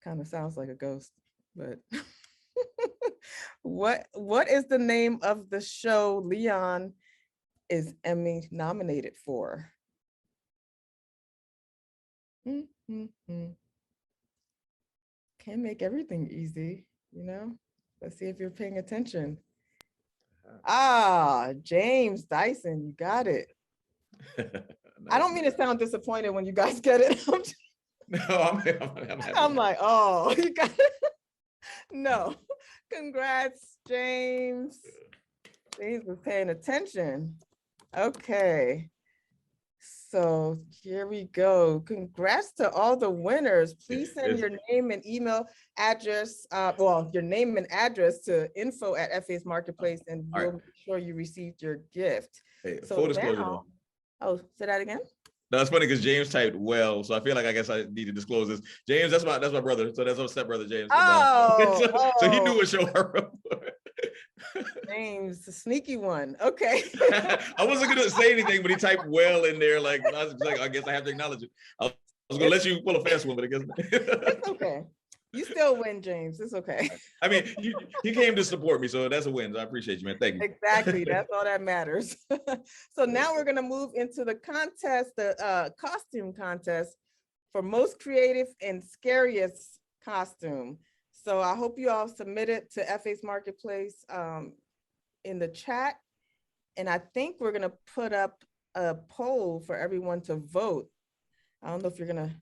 Kind of sounds like a ghost, but what is the name of the show Leon is Emmy nominated for? Can't make everything easy, you know? Let's see if you're paying attention. James Dyson, you got it. I don't mean to sound disappointed when you guys get it. No, I'm like, oh, you got it. No, congrats, James. James was paying attention. Okay. So here we go. Congrats to all the winners. Please send your name and email address, your name and address to info@FA's Marketplace, and we'll make sure you received your gift. Hey, So full disclosure now, though. Say that again? No, it's funny because James typed well, so I feel like I guess I need to disclose this. James, that's my brother. So that's my stepbrother, James. So he knew what show I wrote for. James, the sneaky one. Okay. I wasn't gonna say anything, but he typed well in there. Like I was like, I guess I have to acknowledge it. I was gonna let you pull a fast one, but I guess it's okay. You still win, James. It's okay. I mean, you came to support me, so that's a win. So I appreciate you, man. Thank you. Exactly. That's all that matters. So now we're gonna move into the contest, the costume contest for most creative and scariest costume. So I hope you all submitted to FA's Marketplace in the chat. And I think we're gonna put up a poll for everyone to vote. I don't know if you're gonna,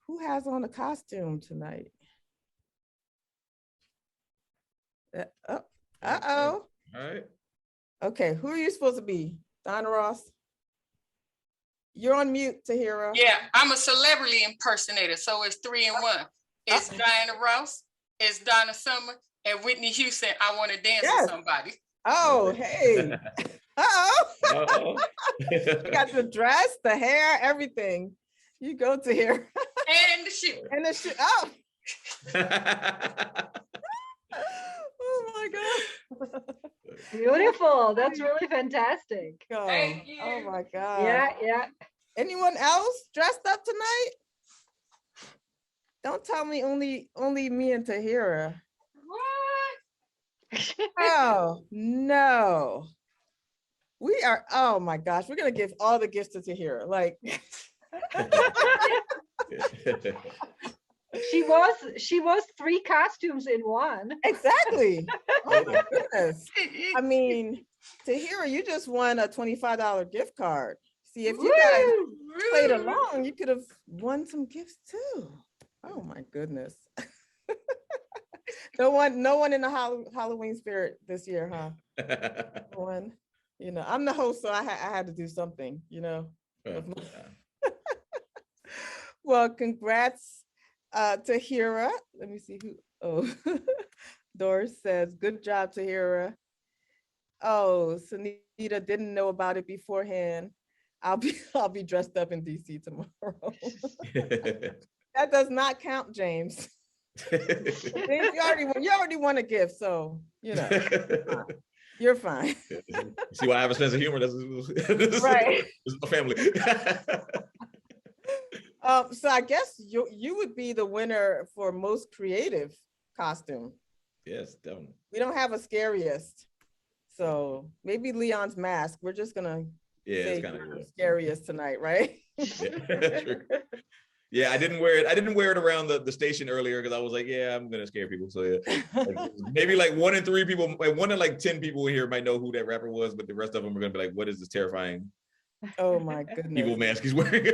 who has on a costume tonight? Uh-oh. All right. Okay, who are you supposed to be? Donna Ross? You're on mute, Tahira. Yeah, I'm a celebrity impersonator, so it's 3 in 1. It's Diana Ross, it's Donna Summer, and Whitney Houston. I want to dance with somebody. Oh, hey. Uh-oh. You got the dress, the hair, everything. You go to here. And the shoe. And the shoe. Oh. Oh my God. Beautiful. That's really fantastic. Oh, Thank you. oh my God. Yeah. Anyone else dressed up tonight? Don't tell me only me and Tahira. What? Oh no. We are, oh my gosh, we're gonna give all the gifts to Tahira. Like she was 3 costumes in one. exactly. Oh my goodness. I mean, Tahira, you just won a $25 gift card. See, if you guys played along, you could have won some gifts too. Oh my goodness. No one in the Halloween spirit this year, huh? No one. You know, I'm the host, so I had to do something, you know. Well, congrats, Tahira. Let me see who. Oh, Doris says, "Good job, Tahira." Oh, Sunita didn't know about it beforehand. I'll be dressed up in DC tomorrow. That does not count, James. James, you already won a gift, so you know you're fine. See why I have a sense of humor? This Right. This is my family. So I guess you would be the winner for most creative costume. Yes, definitely. We don't have a scariest, so maybe Leon's mask. We're just gonna it's kind of scariest tonight, right? Yeah, true. Yeah, I didn't wear it. I didn't wear it around the station earlier because I was like, yeah, I'm gonna scare people. So yeah, maybe like 1 in 3 people, like 1 in like 10 people in here might know who that rapper was, but the rest of them are gonna be like, what is this terrifying? Oh my goodness. Evil mask he's wearing.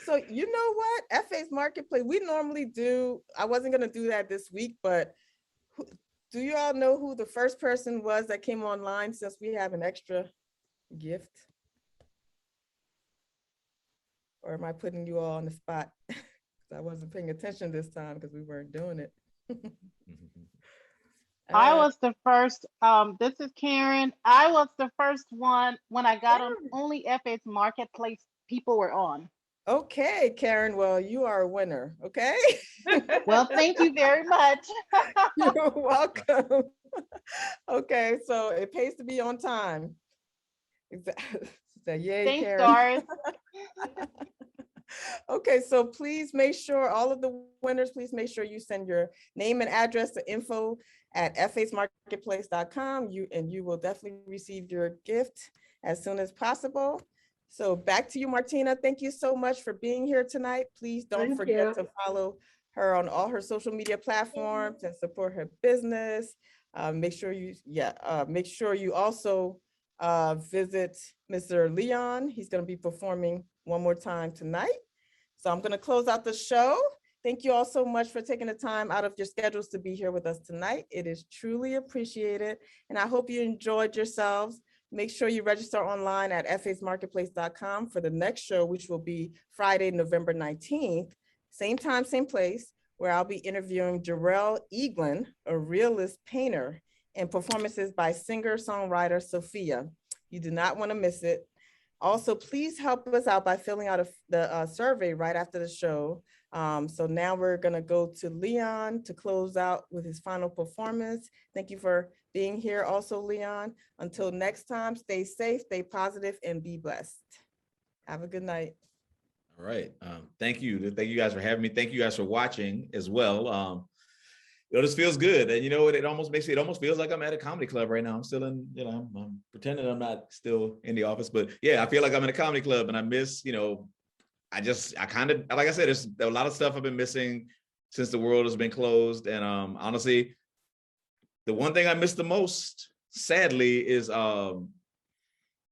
So you know what? FA's Marketplace, we normally do, I wasn't gonna do that this week, but do you all know who the first person was that came online since we have an extra gift? Or am I putting you all on the spot? I wasn't paying attention this time because we weren't doing it. I was the first, this is Karen. I was the first one when I got on only FA's Marketplace people were on. Okay, Karen, well, you are a winner, okay? Well, thank you very much. You're welcome. Okay, so it pays to be on time. Yay, Thanks, Karen. Doris. Okay, so please make sure, all of the winners, please make sure you send your name and address to info@fasmarketplace.com. You will definitely receive your gift as soon as possible. So back to you, Martina. Thank you so much for being here tonight. Please don't forget to follow her on all her social media platforms and support her business. Make sure you also visit Mr. Leon. He's going to be performing one more time tonight. So I'm going to close out the show. Thank you all so much for taking the time out of your schedules to be here with us tonight. It is truly appreciated. And I hope you enjoyed yourselves. Make sure you register online at fasmarketplace.com for the next show, which will be Friday, November 19th, same time, same place, where I'll be interviewing Jarrell Eaglin, a realist painter, and performances by singer-songwriter Sophia. You do not want to miss it. Also, please help us out by filling out the survey right after the show. So now we're going to go to Leon to close out with his final performance. Thank you for being here also, Leon. Until next time, stay safe, stay positive, and be blessed. Have a good night. All right. Thank you. Thank you guys for having me. Thank you guys for watching as well. This feels good. And it almost feels like I'm at a comedy club right now. I'm still in, I'm pretending I'm not still in the office, but yeah, I feel like I'm in a comedy club and I miss, I kind of, like I said, there's a lot of stuff I've been missing since the world has been closed. And honestly, the one thing I miss the most, sadly, is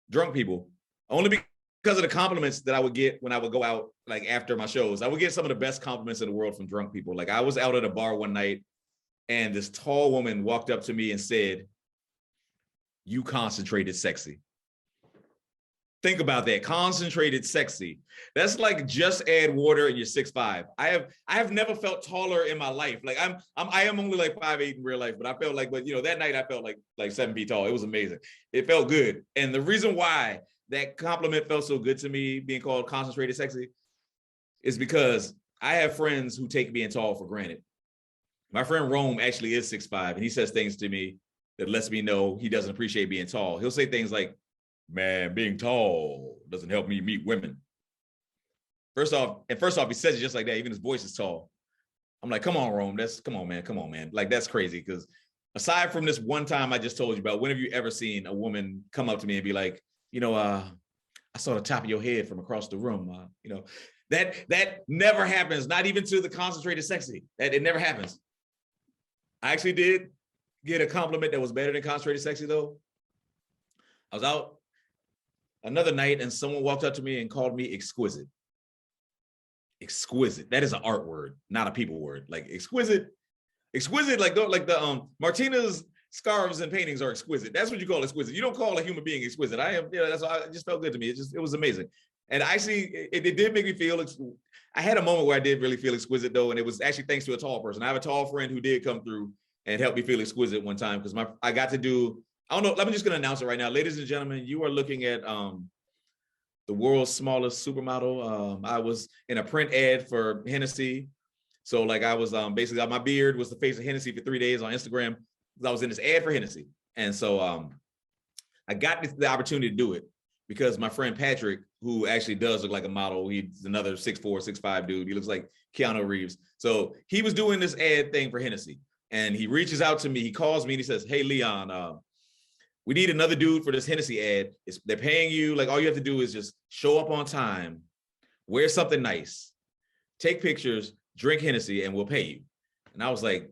drunk people. Only because of the compliments that I would get when I would go out, like after my shows. I would get some of the best compliments in the world from drunk people. Like I was out at a bar one night and this tall woman walked up to me and said, you concentrated sexy. Think about that. Concentrated sexy. That's like just add water and you're 6'5". I have never felt taller in my life. Like I am only like 5'8" in real life, but I felt like, but that night I felt like 7 feet tall. It was amazing. It felt good. And the reason why that compliment felt so good to me, being called concentrated sexy, is because I have friends who take being tall for granted. My friend Rome actually is 6'5", and he says things to me that lets me know he doesn't appreciate being tall. He'll say things like, man, being tall doesn't help me meet women. First off, he says it just like that. Even his voice is tall. I'm like, come on, Rome. Come on, man. Like, that's crazy. Because aside from this one time I just told you about, when have you ever seen a woman come up to me and be like, I saw the top of your head from across the room. That never happens. Not even to the concentrated sexy. It never happens. I actually did get a compliment that was better than concentrated sexy, though. I was out another night and someone walked up to me and called me exquisite. Exquisite. That is an art word, not a people word. Like exquisite, like the Martina's scarves and paintings are exquisite. That's what you call exquisite. You don't call a human being exquisite. That's why it just felt good to me. It was amazing. And actually, it did make me feel, I had a moment where I did really feel exquisite though. And it was actually thanks to a tall person. I have a tall friend who did come through and help me feel exquisite one time, because I got to do, I don't know, I'm just gonna announce it right now. Ladies and gentlemen, you are looking at the world's smallest supermodel. I was in a print ad for Hennessy. So like I was basically, my beard was the face of Hennessy for 3 days on Instagram. I was in this ad for Hennessy. And so I got the opportunity to do it because my friend Patrick, who actually does look like a model, he's another 6'4", 6'5" dude. He looks like Keanu Reeves. So he was doing this ad thing for Hennessy. And he reaches out to me, he calls me and he says, hey, Leon, we need another dude for this Hennessy ad. They're paying you, like all you have to do is just show up on time, wear something nice, take pictures, drink Hennessy, and we'll pay you. And I was like,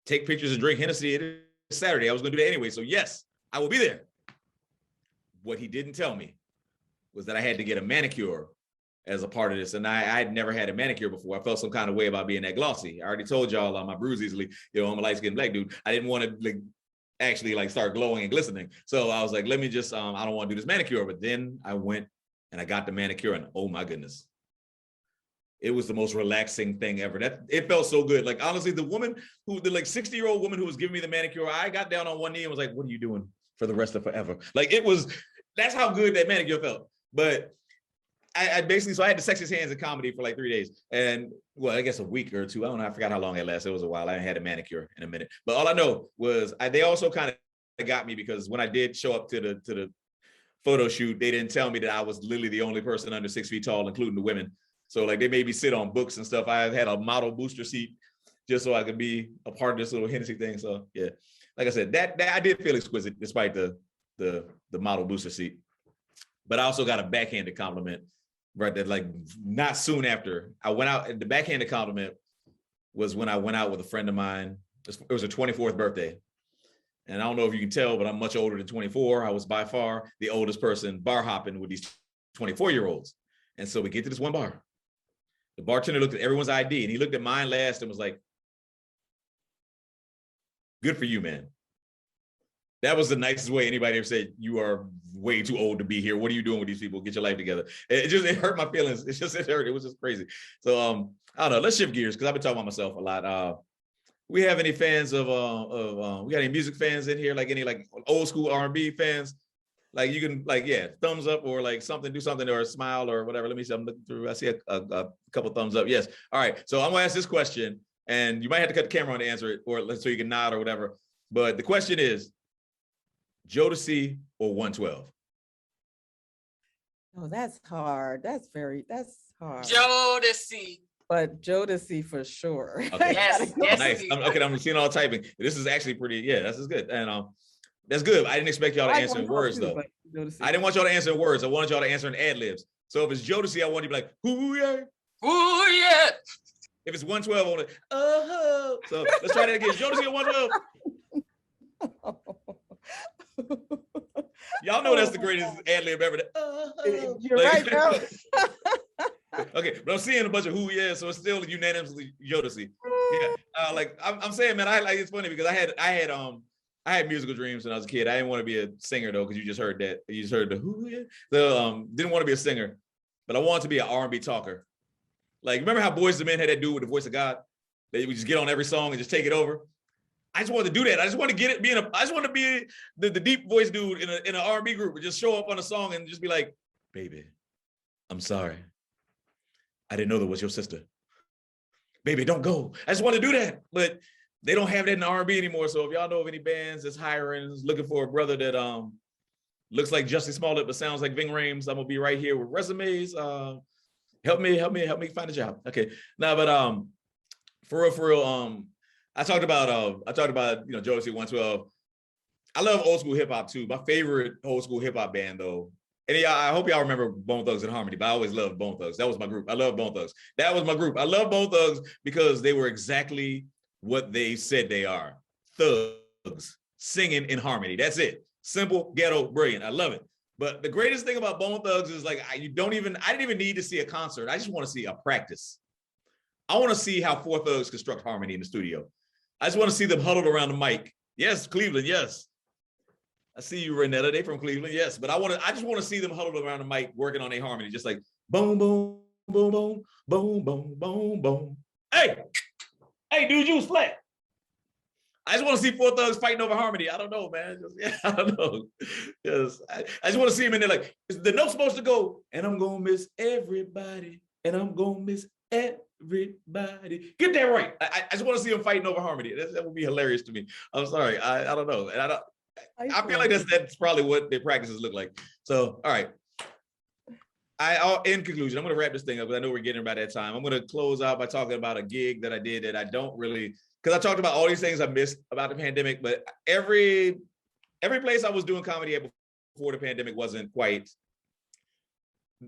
take pictures and drink Hennessy. It's Saturday. I was gonna do that anyway. So yes, I will be there. What he didn't tell me was that I had to get a manicure as a part of this. And I had never had a manicure before. I felt some kind of way about being that glossy. I already told y'all my bruise easily, I'm a light-skinned black dude. I didn't want to actually start glowing and glistening. So I was like, let me just, I don't want to do this manicure. But then I went and I got the manicure and oh my goodness. It was the most relaxing thing ever. It felt so good. Like honestly, the 60-year-old woman who was giving me the manicure, I got down on one knee and was like, what are you doing for the rest of forever? Like that's how good that manicure felt. But I basically, so I had the sexiest hands in comedy for like 3 days. And well, I guess a week or two. I don't know. I forgot how long it lasted. It was a while. I hadn't had a manicure in a minute. But all I know was they also kind of got me because when I did show up to the photo shoot, they didn't tell me that I was literally the only person under 6 feet tall, including the women. So like they made me sit on books and stuff. I had a model booster seat just so I could be a part of this little Hennessy thing. So yeah, like I said, that I did feel exquisite despite the model booster seat. But I also got a backhanded compliment. Right, that like not soon after I went out. The backhanded compliment was when I went out with a friend of mine. It was her 24th birthday. And I don't know if you can tell, but I'm much older than 24. I was by far the oldest person bar hopping with these 24-year-olds. And so we get to this one bar. The bartender looked at everyone's ID and he looked at mine last and was like, good for you, man. That was the nicest way anybody ever said, you are way too old to be here. What are you doing with these people? Get your life together. It hurt my feelings. It hurt. It was just crazy. So I don't know. Let's shift gears because I've been talking about myself a lot. We have any fans we got any music fans in here? Like any old school R&B fans? Like you can thumbs up or like something, do something or a smile or whatever. Let me see. I'm looking through. I see a couple thumbs up. Yes. All right. So I'm gonna ask this question, and you might have to cut the camera on to answer it, or so you can nod or whatever. But the question is, Jodeci or 112? Oh, that's hard. That's hard. Jodeci. But Jodeci for sure. Okay. Yes. Nice. Okay, I'm seeing all typing. This is actually pretty. Yeah, this is good. And that's good. I didn't expect y'all to answer in words though. I didn't want y'all to answer in words. I wanted y'all to answer in ad libs. So if it's Jodeci, I want you to be like, "Ooh yeah, ooh yeah." If it's 112, I want to, oh. So let's try that again. Jodeci or 112? Y'all know that's the greatest ad lib ever. You're right, bro. Okay, but I'm seeing a bunch of who yeah, so it's still unanimously Jodeci. Yeah, I'm saying, man, it's funny because I had I had musical dreams when I was a kid. I didn't want to be a singer though, because you just heard that. You just heard the who, yeah. Didn't want to be a singer, but I wanted to be an R&B talker. Like, remember how Boyz II Men had that dude with the voice of God? They would just get on every song and just take it over. I just wanted to do that. I just want to get it, I just want to be the deep voice dude in an R&B group and just show up on a song and just be like, baby, I'm sorry. I didn't know that was your sister. Baby, don't go. I just want to do that. But they don't have that in the R&B anymore. So if y'all know of any bands that's hiring, is looking for a brother that looks like Jussie Smollett but sounds like Ving Rhames, I'm gonna be right here with resumes. Help me find a job. Okay. No, but for real, I talked about Josie 112. I love old school hip hop too. My favorite old school hip hop band though. And yeah, I hope y'all remember Bone Thugs and Harmony, but I always loved Bone Thugs. That was my group. I love Bone Thugs. That was my group. I love Bone Thugs because they were exactly what they said they are. Thugs singing in harmony. That's it. Simple, ghetto, brilliant. I love it. But the greatest thing about Bone Thugs is like, I didn't even need to see a concert. I just want to see a practice. I want to see how four thugs construct harmony in the studio. I just want to see them huddled around the mic. Yes, Cleveland, yes. I see you, Renetta. They from Cleveland, yes. But I just want to see them huddled around the mic working on their harmony, just like boom, boom, boom, boom, boom, boom, boom, boom. Hey, dude, you was flat. I just want to see four thugs fighting over harmony. I don't know, man. I don't know. Yes, I just want to see them in there like, is the note supposed to go, and I'm going to miss everybody, and I'm going to miss everybody. Get that right. I just want to see them fighting over harmony. That would be hilarious to me. I'm sorry. I don't know. And I feel like that's probably what their practices look like. So, all right. In conclusion, I'm going to wrap this thing up because I know we're getting about that time. I'm going to close out by talking about a gig that I did that I don't really, because I talked about all these things I missed about the pandemic, but every place I was doing comedy at before the pandemic wasn't quite,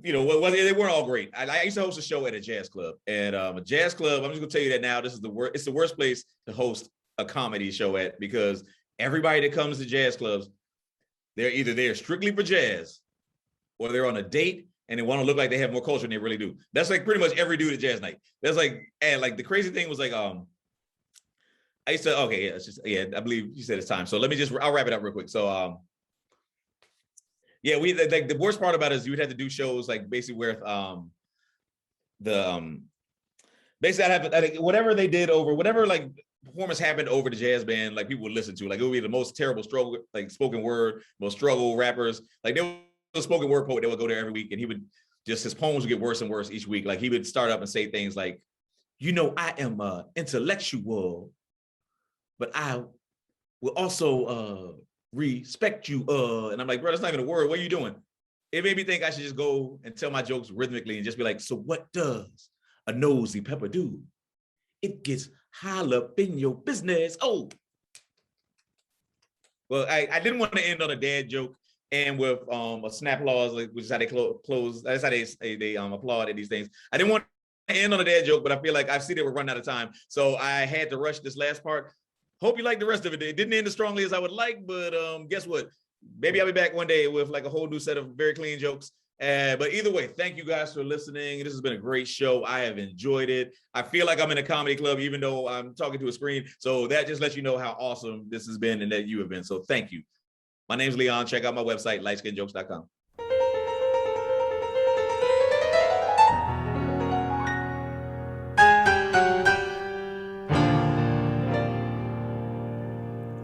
they weren't all great. I used to host a show at a jazz club, and a jazz club, I'm just gonna tell you that now, this is it's the worst place to host a comedy show at, because everybody that comes to jazz clubs, they're either there strictly for jazz or they're on a date and they want to look like they have more culture than they really do. That's like pretty much every dude at jazz night. That's like, and like the crazy thing was like, I used to, okay, I believe you said it's time. So I'll wrap it up real quick. So, we like the worst part about it is you would have to do shows like basically where basically I have whatever they did over whatever like performance happened over the jazz band, like people would listen to, like it would be the most terrible struggle, like spoken word, most struggle rappers. Like there was a spoken word poet that would go there every week, and his poems would get worse and worse each week. Like he would start up and say things like, I am intellectual, but I will also respect you. And I'm like, bro, that's not even a word. What are you doing? It made me think I should just go and tell my jokes rhythmically and just be like, so what does a nosy pepper do? It gets high up in your business. Oh. Well, I didn't want to end on a dad joke and with a snap applause, which is how they close. That's how they applaud at these things. I didn't want to end on a dad joke, but I feel like I see that we're running out of time. So I had to rush this last part. Hope you like the rest of it. It didn't end as strongly as I would like, but guess what? Maybe I'll be back one day with like a whole new set of very clean jokes. But either way, thank you guys for listening. This has been a great show. I have enjoyed it. I feel like I'm in a comedy club, even though I'm talking to a screen. So that just lets you know how awesome this has been and that you have been. So thank you. My name's Leon. Check out my website, lightskinjokes.com.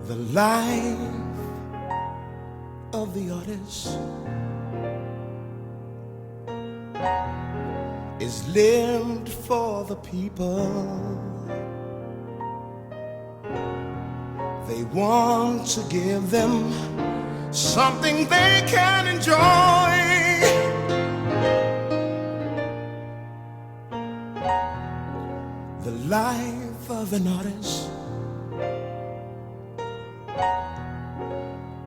The life of the artist is lived for the people. They want to give them something they can enjoy. The life of an artist